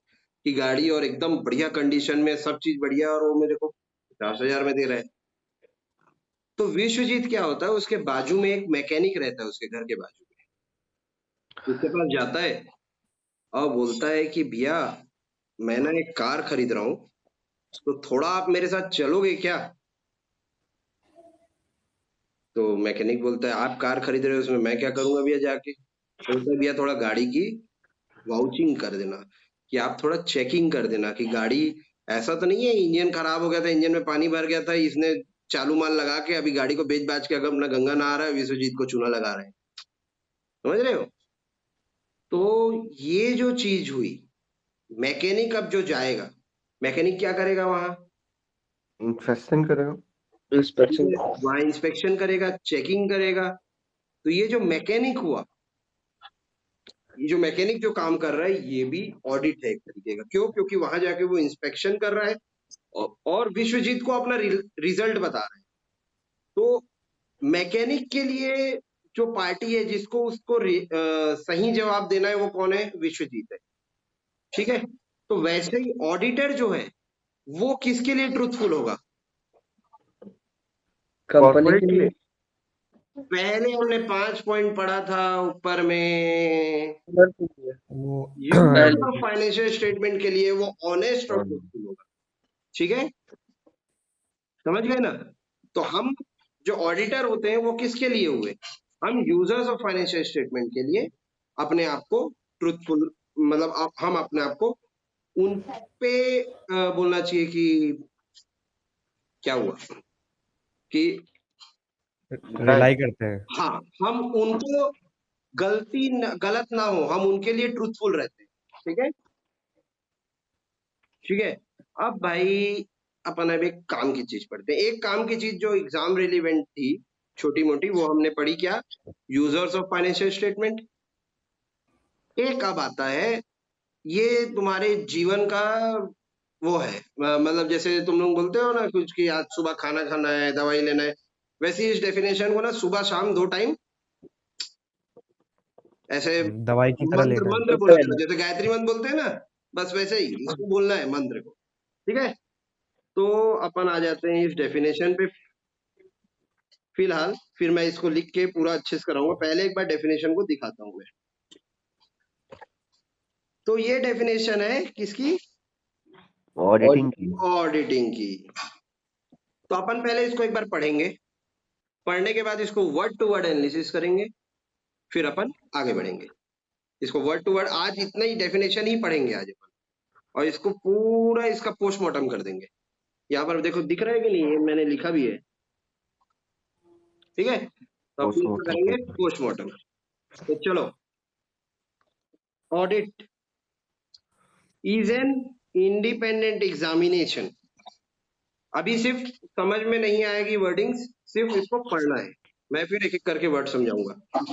की गाड़ी और एकदम बढ़िया कंडीशन में सब चीज बढ़िया, और वो मेरे को 50,000 में दे रहा है। तो विश्वजीत क्या होता है, उसके बाजू में एक मैकेनिक रहता है, उसके घर के बाजू में, उसके पास जाता है और बोलता है कि भैया मैं ना एक कार खरीद रहा हूँ, तो थोड़ा आप मेरे साथ चलोगे क्या? तो मैकेनिक बोलता है आप कार खरीद रहे हो उसमें मैं क्या करूंगा भैया जाके? तो बोलता है भैया थोड़ा गाड़ी की वाउचिंग कर देना, कि आप थोड़ा चेकिंग कर देना कि गाड़ी ऐसा तो नहीं है इंजन खराब हो गया था, इंजन में पानी भर गया था, इसने चालू माल लगा के अभी गाड़ी को बेच बाच के अगर अपना गंगा नहा रहा है, विश्वजीत को चूना लगा रहे हैं। समझ रहे हो? तो ये जो चीज हुई, मैकेनिक अब जो जाएगा, मैकेनिक क्या करेगा वहां? इंस्पेक्शन करेगा। ठीक इंस्पेक्शन। है, वहां इंस्पेक्शन करेगा, चेकिंग करेगा। तो ये जो मैकेनिक हुआ, ये जो मैकेनिक जो काम कर रहा है, ये भी ऑडिट है एक तरीके का। क्यों? क्योंकि वहां जाके वो इंस्पेक्शन कर रहा है और विश्वजीत को अपना रिजल्ट बता रहा है। तो मैकेनिक के लिए जो पार्टी है जिसको उसको सही जवाब देना है, वो कौन है? विश्वजीत है। ठीक है, तो वैसे ही ऑडिटर जो है वो किसके लिए ट्रूथफुल होगा? कंपनी कॉर्पोरेट के के लिए। लिए। पहले हमने 5 पॉइंट पढ़ा था ऊपर में, ओनर के लिए। वो यूजर्स पहले। ऑफ फाइनेंशियल स्टेटमेंट के लिए वो ऑनेस्ट और हाँ। ट्रूथफुल होगा। ठीक है, समझ गए ना? तो हम जो ऑडिटर होते हैं वो किसके लिए हुए? हम यूजर्स ऑफ फाइनेंशियल स्टेटमेंट के लिए अपने आप को ट्रूथफुल, मतलब हम अपने आप को उन पे बोलना चाहिए कि क्या हुआ कि रिलाई करते हैं। हाँ, हम उनको गलत ना हो, हम उनके लिए ट्रूथफुल रहते हैं। ठीक है, ठीक है। अब भाई अपन अब एक काम की चीज पढ़ते हैं, एक काम की चीज जो एग्जाम रिलेवेंट थी छोटी मोटी, वो हमने पढ़ी क्या? Users of financial statement. एक अब आता है, ये तुम्हारे जीवन का वो है, मतलब जैसे तुम लोग बोलते हो ना कुछ कि आज सुबह खाना खाना है, दवाई लेना है, वैसे ही इस डेफिनेशन को ना सुबह शाम 2 टाइम ऐसे दवाई की तरह मंत्र लेना है। मंत्र बोला करो, जैसे गायत्री मंत्र बोलते हैं ना, बस वैसे ही इसको बोलना है मंत्र को। ठीक है, तो अपन आ जाते हैं इस डेफिनेशन पे फिलहाल, फिर मैं इसको लिख के पूरा अच्छे से कराऊंगा। पहले एक बार डेफिनेशन को दिखाता हूं मैं। तो ये डेफिनेशन है किसकी? ऑडिटिंग की। ऑडिटिंग की। तो अपन पहले इसको एक बार पढ़ेंगे, पढ़ने के बाद इसको वर्ड टू वर्ड एनालिसिस करेंगे, फिर अपन आगे बढ़ेंगे। इसको वर्ड टू वर्ड आज इतना ही डेफिनेशन ही पढ़ेंगे आज अपन, और इसको पूरा इसका पोस्टमार्टम कर देंगे। यहाँ पर देखो दिख रहा है कि नहीं, ये मैंने लिखा भी है। ठीक है, तो अपन इसको करेंगे पोस्टमार्टम। तो चलो, audit is an independent examination. अभी सिर्फ समझ में नहीं आएगी वर्डिंग्स, सिर्फ इसको पढ़ना है। मैं फिर एक एक करके वर्ड समझाऊंगा।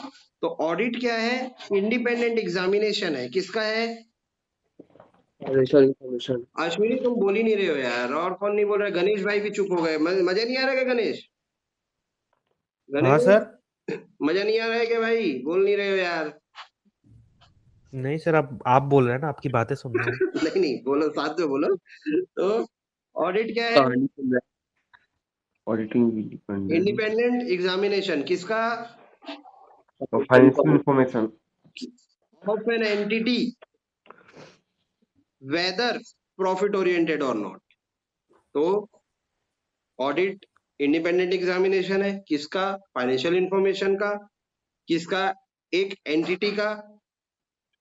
तो ऑडिट क्या है? इंडिपेंडेंट एग्जामिनेशन है। किसका है? Financial information. अश्विनी तुम बोल ही नहीं रहे हो यार, और कौन नहीं बोल रहा है? गणेश भाई भी चुप हो गए। मजा नहीं आ रहा है क्या गणेश? हाँ गणेश सर। मजा नहीं आ रहा है क्या भाई? बोल नहीं रहे हो यार। नहीं सर, आप बोल रहे हैं ना, आपकी बातें सुन रहा हूँ। नहीं नहीं, बोलो, साथ में बोलो। तो ऑडिट क्या है? कहानी सुन रहा ऑडिटिंग डिपेंडेंट इंडिपेंडेंट एग्जामिनेशन किसका? है। Financial information of an entity weather profit oriented और नॉट। तो ऑडिट इंडिपेंडेंट एग्जामिनेशन है किसका? फाइनेंशियल इंफॉर्मेशन का। किसका? एक एंटिटी का।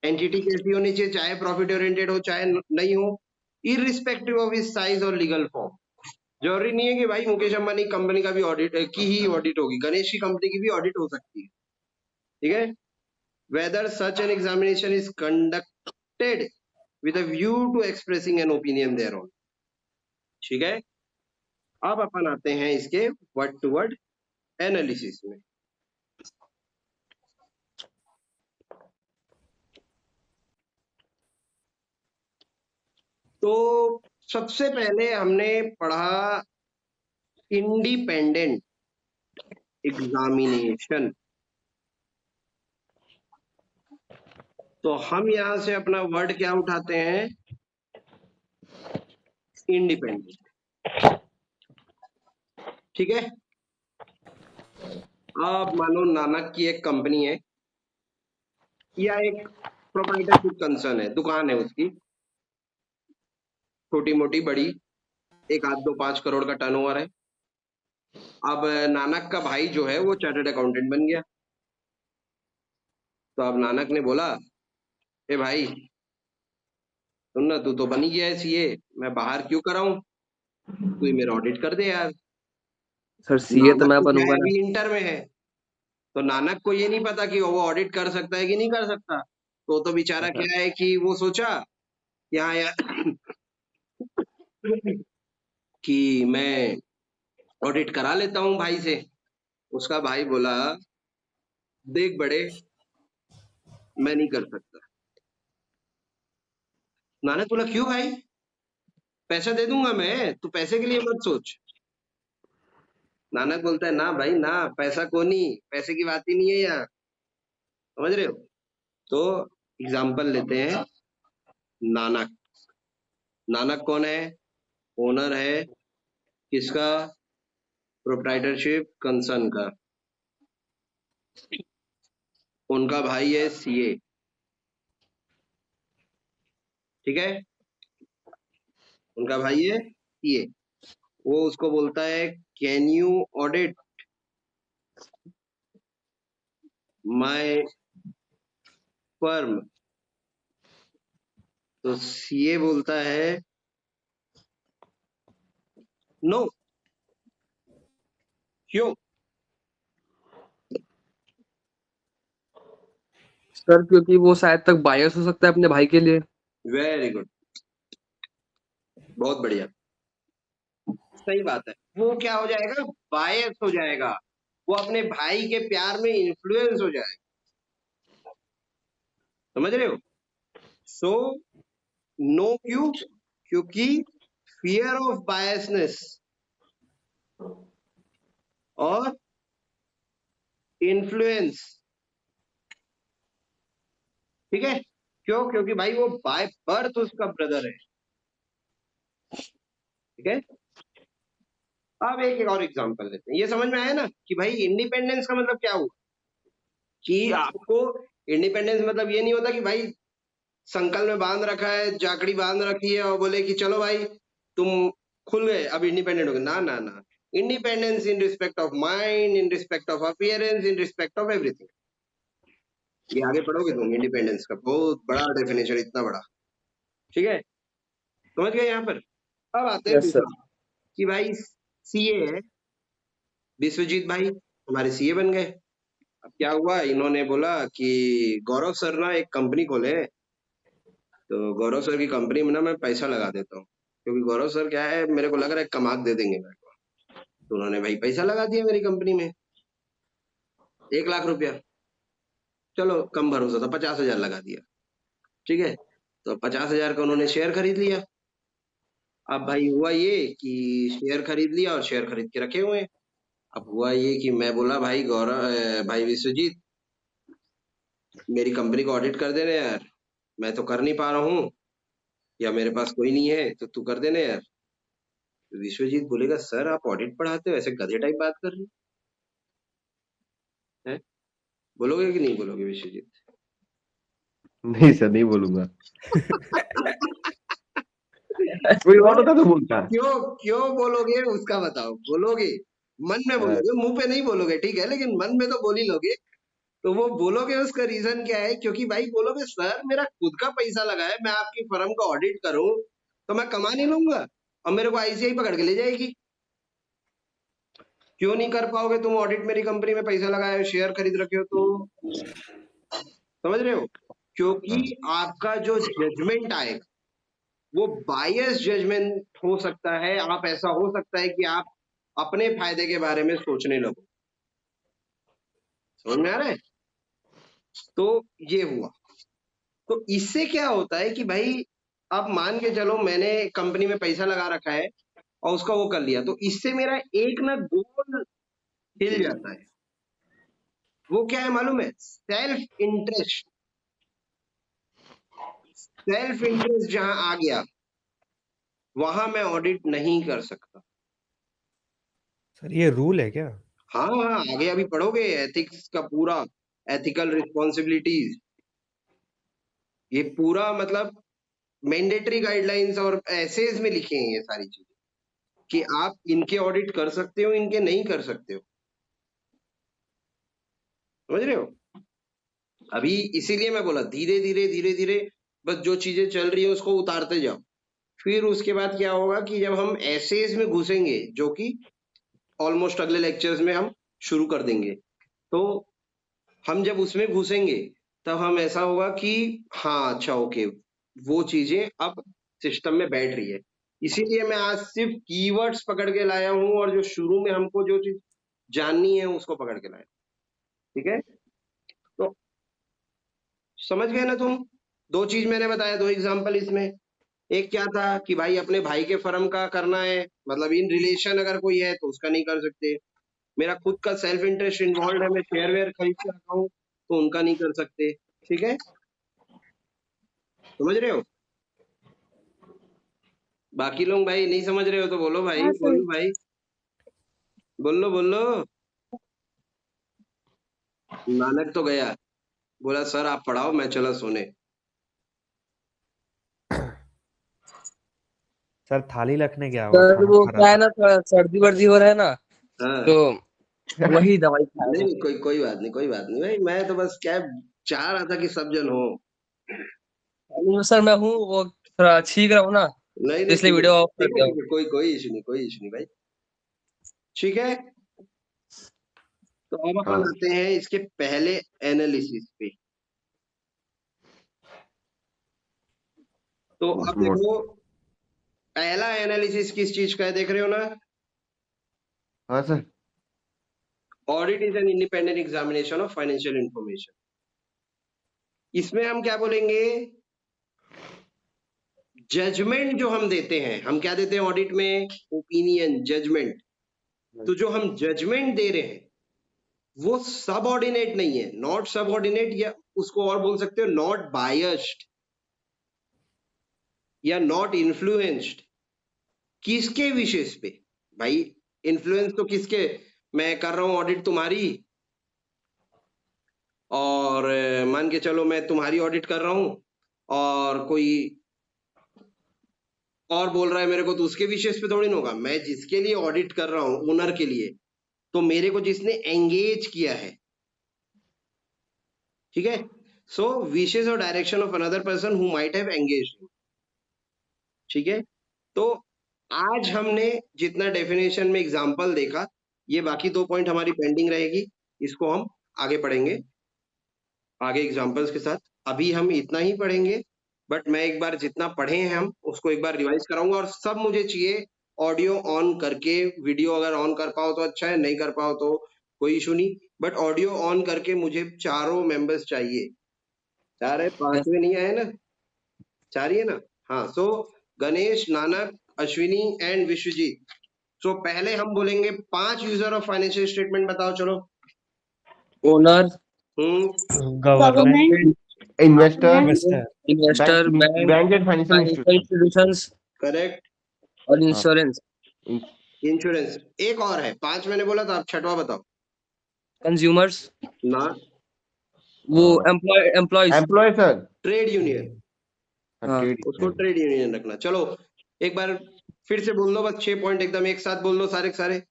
एंटिटी कैसी होनी चाहिए? चाहे प्रॉफिट ओरिएंटेड हो चाहे नहीं हो, इररिस्पेक्टिव ऑफ इस साइज और लीगल फॉर्म। जरूरी नहीं है कि भाई मुकेश अंबानी कंपनी का भी ऑडिट की ही ऑडिट होगी, गणेश की कंपनी की भी ऑडिट हो सकती है। ठीक है, whether such an examination is conducted with a view to expressing an opinion thereon। ठीक है, अब अपन आते हैं इसके वर्ड टू वर्ड एनालिसिस में। तो सबसे पहले हमने पढ़ा इंडिपेंडेंट एग्जामिनेशन। तो हम यहां से अपना वर्ड क्या उठाते हैं? इंडिपेंडेंट। ठीक है, अब मानो नानक की एक कंपनी है या एक प्रोप्राइटरशिप कंसर्न है, दुकान है उसकी, छोटी मोटी बड़ी, एक आध दो 5 करोड़ का टर्नओवर है। अब नानक का भाई जो है वो चार्टर्ड अकाउंटेंट बन गया। तो अब नानक ने बोला, ए भाई सुन ना, तू तो बन ही गया है सीए, मैं बाहर क्यों कराऊं, तू ही मेरा ऑडिट कर दे यार। सर सीए तो नानक मैं तो क्या है, बनूंगा ना। अभी इंटर में है, तो नानक को ये नहीं पता कि वो ऑडिट कर सकता है कि नहीं कर सकता। तो बेचारा क्या है कि वो सोचा यहाँ यार कि मैं ऑडिट करा लेता हूँ भाई से। उसका भाई बोला, देख बड़े, मैं नहीं कर सकता। नानक बोला, क्यों भाई? पैसा दे दूंगा मैं, तू पैसे के लिए मत सोच। नानक बोलता है, ना भाई ना, पैसा को नहीं, पैसे की बात ही नहीं है यहाँ, समझ रहे हो? तो एग्जाम्पल लेते हैं नानक। नानक कौन है? ओनर है किसका? प्रोप्राइटरशिप कंसर्न का। उनका भाई है सीए। ठीक है, उनका भाई है सीए। वो उसको बोलता है, can you audit my firm? तो सीए बोलता है, नो। क्यों? सर क्योंकि वो शायद तक बायस हो सकता है अपने भाई के लिए। वेरी गुड, बहुत बढ़िया, सही बात है। वो क्या हो जाएगा? बायस हो जाएगा, वो अपने भाई के प्यार में इन्फ्लुएंस हो जाएगा। समझ रहे हो? सो नो क्यों? क्योंकि फियर ऑफ बायसनेस और इन्फ्लुएंस ठीक है, क्यों? क्योंकि भाई वो बाय बर्थ उसका ब्रदर है, ठीक है। अब एक और एग्जांपल लेते हैं, ये समझ में आया ना कि भाई इंडिपेंडेंस का मतलब क्या हुआ, कि आपको इंडिपेंडेंस मतलब ये नहीं होता कि भाई संकल में बांध रखा है, जाकड़ी बांध रखी है और बोले कि चलो भाई तुम खुल गए, अब इंडिपेंडेंट हो गए। ना ना ना, independence in respect of mind, in respect of appearance, in respect of everything. ये आगे पढ़ोगे तुम, इंडिपेंडेंस का बहुत बड़ा डेफिनेशन, इतना बड़ा, ठीक है, समझ गए यहाँ पर। अब आते हैं यस सर। दूसरा, कि भाई सीए है, विश्वजीत भाई हमारे सीए बन गए। अब क्या हुआ, इन्होंने बोला कि गौरव सर ना एक कंपनी खोले, तो गौरव सर की कंपनी में ना मैं पैसा लगा देता हूँ, क्योंकि गौरव सर क्या है, मेरे को लग रहा है कमाक दे देंगे मेरे को। तो उन्होंने भाई पैसा लगा दिया मेरी कंपनी में, 1 लाख रुपया। चलो कम भरोसा था, 50,000 लगा दिया, ठीक है। तो 50,000 का उन्होंने शेयर खरीद लिया। अब भाई हुआ ये कि शेयर खरीद लिया और शेयर खरीद के रखे हुए हैं। अब हुआ ये कि मैं बोला भाई भाई विश्वजीत, मेरी कंपनी को ऑडिट कर देना यार, मैं तो कर नहीं पा रहा हूँ, या मेरे पास कोई नहीं है, तो तू कर देना यार। तो विश्वजीत बोलेगा सर आप ऑडिट पढ़ाते हो, ऐसे गधे टाइप बात कर रहे हैं? बोलोगे कि नहीं बोलोगे विश्वजीत? नहीं सर, नहीं बोलूंगा। कोई और होता तो बोलता। क्यों क्यों बोलोगे उसका बताओ, बोलोगे मन में बोलोगे, मुंह पे नहीं बोलोगे, ठीक है, लेकिन मन में तो बोल ही लोगे। तो वो बोलोगे, उसका रीजन क्या है, क्योंकि भाई बोलोगे सर मेरा खुद का पैसा लगा है, मैं आपकी फर्म का ऑडिट करूं तो मैं कमा नहीं लूंगा और मेरे को आईसीआई पकड़ के ले जाएगी। क्यों नहीं कर पाओगे तुम ऑडिट, मेरी कंपनी में पैसा लगाया हो, शेयर खरीद रखे हो, तो समझ रहे हो? क्योंकि आपका जो जजमेंट आएगा वो बायस जजमेंट हो सकता है। आप ऐसा हो सकता है कि आप अपने फायदे के बारे में सोचने लगो। समझ में आ रहा है? तो ये हुआ। तो इससे क्या होता है कि भाई अब मान के चलो मैंने कंपनी में पैसा लगा रखा है और उसका वो कर लिया, तो इससे मेरा एक ना गोल हिल जाता है। वो क्या है मालूम है? Self interest. सेल्फ इंटरेस्ट जहां आ गया वहां मैं ऑडिट नहीं कर सकता। सर ये रूल है क्या? हाँ हाँ, आगे अभी पढ़ोगे एथिक्स का पूरा, एथिकल रिस्पॉन्सिबिलिटीज, ये पूरा मतलब मैंडेटरी गाइडलाइंस और एसेज में लिखे हैं ये सारी चीजें, कि आप इनके ऑडिट कर सकते हो, इनके नहीं कर सकते हो। समझ रहे हो? अभी इसीलिए मैं बोला धीरे धीरे धीरे धीरे बस जो चीजें चल रही है उसको उतारते जाओ। फिर उसके बाद क्या होगा कि जब हम एसेज में घुसेंगे, जो कि ऑलमोस्ट अगले लेक्चर्स में हम शुरू कर देंगे, तो हम जब उसमें घुसेंगे तब हम ऐसा होगा कि हाँ अच्छा ओके, वो चीजें अब सिस्टम में बैठ रही है। इसीलिए मैं आज सिर्फ कीवर्ड्स पकड़ के लाया हूं और जो शुरू में हमको जो चीज जाननी है उसको पकड़ के लाया, ठीक है। तो समझ गए ना तुम? 2 चीज मैंने बताया, 2 एग्जांपल इसमें। एक क्या था कि भाई अपने भाई के फर्म का करना है, मतलब इन रिलेशन अगर कोई है तो उसका नहीं कर सकते। मेरा खुद का सेल्फ इंटरेस्ट इन्वॉल्व है, मैं शेयर वेयर खरीद के रखा हूँ तो उनका नहीं कर सकते, ठीक है। समझ रहे हो? बाकी लोग भाई नहीं समझ रहे हो तो बोलो भाई, हाँ सर। बोलो भाई, बोलो बोलो। नानक तो गया, बोला सर आप पढ़ाओ, मैं चला सोने। सर थाली रखने गया होगा, सर खाना वो खा क्या रहा है ना, थोड़ा सर्दी वर्दी हो रहा है ना, हाँ तो वही दवाई खा नहीं रहा नहीं, कोई बात नहीं, कोई बात नहीं भाई, मैं तो बस क्या चाह रहा था कि सब जन हो। था। सर मैं हूँ वो थोड़ा छींक रहा हूँ ना, नहीं तो नहीं, इसलिए वीडियो ऑफ कर दिया हूँ। ठीक है, कोई इशू नहीं, कोई इशू नहीं भाई, ठीक है। तो अब अपन हाँ आते हैं इसके पहले एनालिसिस पे। तो अब मोड। देखो पहला एनालिसिस किस चीज का है, देख रहे हो ना? हाँ sir. Audit is an independent examination of financial information. इसमें हम क्या बोलेंगे, जजमेंट जो हम देते हैं, हम क्या देते हैं ऑडिट में? Opinion, judgment. तो जो हम जजमेंट दे रहे हैं वो सबऑर्डिनेट नहीं है, नॉट सबऑर्डिनेट, या उसको और बोल सकते हो नॉट बायस्ड या नॉट इन्फ्लुएंस्ड। किसके विशेष पे भाई? इन्फ्लुएंस तो किसके, मैं कर रहा हूं ऑडिट तुम्हारी, और मान के चलो मैं तुम्हारी ऑडिट कर रहा हूं और कोई और बोल रहा है मेरे को, तो उसके विशेष पे थोड़ी ना होगा। मैं जिसके लिए ऑडिट कर रहा हूं, ओनर के लिए, तो मेरे को जिसने एंगेज किया है, ठीक है। सो विशेष और direction of another person who might have engaged, ठीक है। तो आज हमने जितना डेफिनेशन में एग्जांपल देखा, ये बाकी 2 पॉइंट हमारी पेंडिंग रहेगी, इसको हम आगे पढ़ेंगे आगे एग्जांपल्स के साथ। अभी हम इतना ही पढ़ेंगे, बट मैं एक बार जितना पढ़े हैं हम उसको एक बार रिवाइज कराऊंगा। और सब मुझे चाहिए ऑडियो ऑन करके, वीडियो अगर ऑन कर पाओ तो अच्छा है, नहीं कर पाओ तो कोई इशू नहीं, बट ऑडियो ऑन करके मुझे चारों मेंबर्स चाहिए। 4 है, 5वें नहीं आए ना, 4 ही है ना। हाँ, सो गणेश, नानक, अश्विनी एंड विश्वजीत। सो पहले हम बोलेंगे 5 यूजर ऑफ फाइनेंशियल स्टेटमेंट बताओ, चलो। Owner, government, investor, investor, bank, bank and financial financial institution. Institutions correct. और इंश्योरेंस, इंश्योरेंस। एक और है, 5 मैंने बोला था, आप 6वां बताओ कंज्यूमर्स, ना। वो employees, employ sir, trade union, हाँ, उसको ट्रेड यूनियन रखना। चलो एक बार फिर से बोल दो, बस 6 पॉइंट एकदम एक साथ बोल दो सारे के सारे।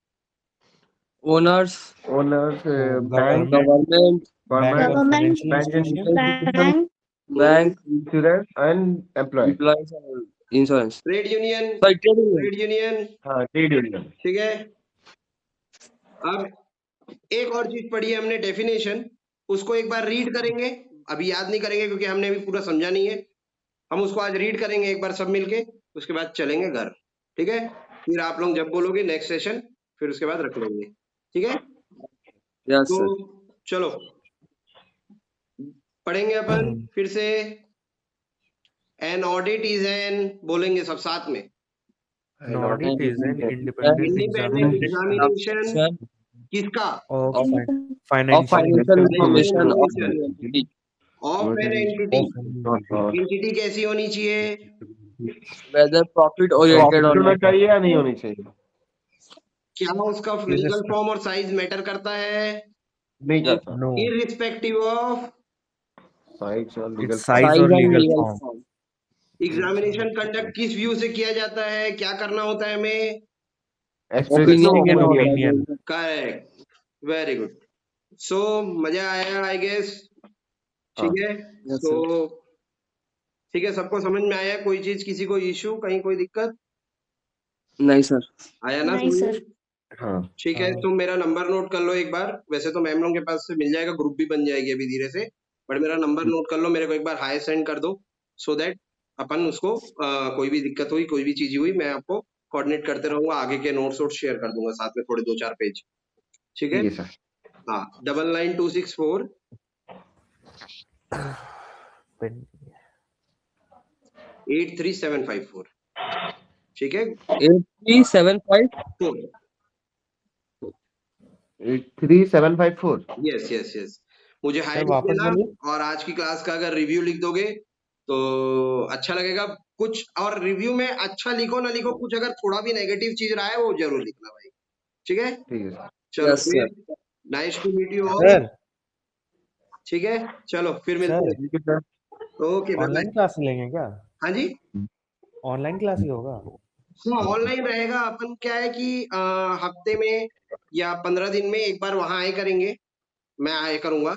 Owners, owners, bank, government, government, bank and bank, bank, insurance and employ. Employees, insurance, trade union, sorry trade union, trade union, हाँ, ट्रेड यूनियन। ठीक है। अब एक और चीज पढ़ी है हमने, डेफिनेशन, उसको एक बार रीड करेंगे। अभी याद नहीं करेंगे क्योंकि हमने अभी पूरा समझा नहीं है, हम उसको आज रीड करेंगे एक बार सब मिलके, उसके बाद चलेंगे घर, ठीक है। फिर आप लोग जब बोलोगे नेक्स्ट सेशन, फिर उसके बाद रख लेंगे, ठीक है। यस तो सर, चलो पढ़ेंगे अपन फिर से। एन ऑडिट इज एन, बोलेंगे सब साथ में, An audit is an independent independent examination examination किसका? of of financial financial information information of information an entity, of an entity. of entity कैसी होनी चाहिए? whether profit oriented or होना not. चाहिए या नहीं होनी चाहिए? क्या उसका लीगल फॉर्म और साइज मैटर करता है? नहीं Yeah. करता। no, इररिस्पेक्टिव ऑफ साइज और legal its size Size or and legal legal form. form. Examination conduct किस व्यू से किया जाता है, क्या करना होता है हमें? Expressing an Opinion. opinion. Correct, very good. So मजा आया आई गेस, ठीक है। Yes, सो ठीक है, सबको समझ में आया? कोई चीज, किसी को इशू, कहीं कोई दिक्कत नहीं सर, आया ना? नहीं, समझ में? सर। हाँ, ठीक है, तुम मेरा नंबर नोट कर लो एक बार। वैसे तो मैम लोगों के पास से मिल जाएगा, ग्रुप भी बन जाएगी अभी धीरे से, बट मेरा नंबर नोट कर लो, मेरे को एक बार हाई सेंड कर दो, सो दैट अपन उसको कोई भी दिक्कत हुई, कोई भी चीज हुई, मैं आपको कोऑर्डिनेट करते रहूंगा, आगे के नोट्स वोट्स शेयर कर दूंगा साथ में, थोड़े 2-4 पेज, ठीक है। ठीक है सर। हाँ, 99264 Pen- 83754, ठीक है। 83754. 83754। यस यस यस, मुझे हाई सर लिख वापस देना, बोलिए। और आज की क्लास का अगर रिव्यू लिख दोगे तो अच्छा लगेगा। कुछ और रिव्यू में अच्छा लिखो ना लिखो, कुछ अगर थोड़ा भी नेगेटिव चीज रहा है वो जरूर लिखना भाई, ठीक है। ठीक है सर। चलो Yes, फिर, sir. Nice to meet you all, sir ठीक है। चलो फिर सर मिलते ठीक है सर। हैं, ओके बाय। ऑनलाइन क्लास लेंगे क्या? हाँ जी, ऑनलाइन क्लास ही होगा? हाँ ऑनलाइन रहेगा। अपन क्या है कि हफ्ते में या 15 दिन में एक बार वहां आए करेंगे, मैं आए करूंगा।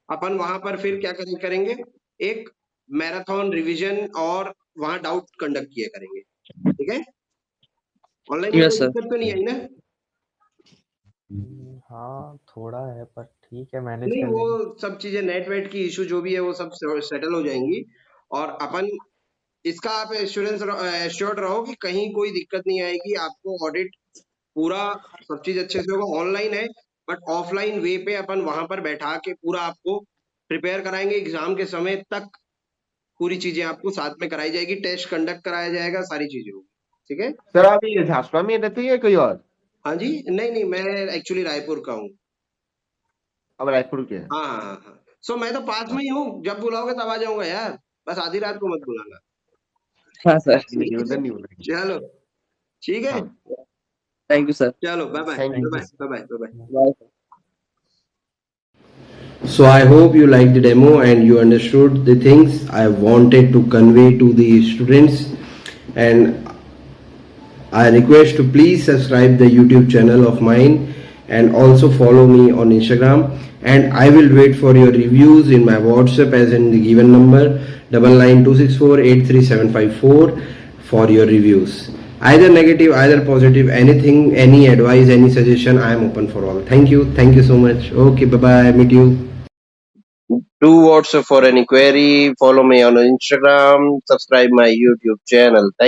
अपन वहां पर फिर क्या करेंगे, एक मैराथन रिवीजन और वहां डाउट कंडक्ट किया करेंगे, ठीक है। ऑनलाइन में Yes, कोई sir. दिक्कत तो नहीं आई ना? हाँ थोड़ा है पर ठीक है, मैनेज नहीं, कर वो लेंगे। सब चीजें नेट वेट की इशू जो भी है वो सब सेटल हो जाएंगी, और अपन इसका आप एश्योर्ड रहो कि कहीं कोई दिक्कत नहीं आएगी आपको। ऑडिट पूरा सब चीज अच्छे से होगा, ऑनलाइन है, बट ऑफलाइन वे पे अपन वहां पर बैठा के पूरा आपको प्रिपेयर कराएंगे। एग्जाम के समय तक पूरी चीजें आपको साथ में कराई जाएगी, टेस्ट कंडक्ट कराया जाएगा, सारी चीजें होगी, ठीक है। सर आप ये झांसपा में रहते हैं कोई और? हाँ जी, नहीं नहीं, मैं एक्चुअली रायपुर का हूँ। अब रायपुर के हैं। हाँ हाँ हाँ हाँ, सो मैं तो पास में ही हूँ, जब बुलाओगे तब आ जाऊंगा यार, बस आधी रात को मत बुलाना। हाँ सर, नहीं उधर नहीं बुलाएंगे। चलो ठीक है, हाँ थैंक यू सर, चलो bye bye thank you bye bye bye bye. Bye sir. So I hope you liked the demo and you understood the things I wanted to convey to the students, and I request to please subscribe the YouTube channel of mine and also follow me on Instagram, and I will wait for your reviews in my WhatsApp as in the given number 9926483754 for your reviews. Either negative, either positive, anything, any advice, any suggestion, I am open for all. Thank you so much. Okay, bye bye, meet you. Do WhatsApp for any query, follow me on Instagram, subscribe my YouTube channel.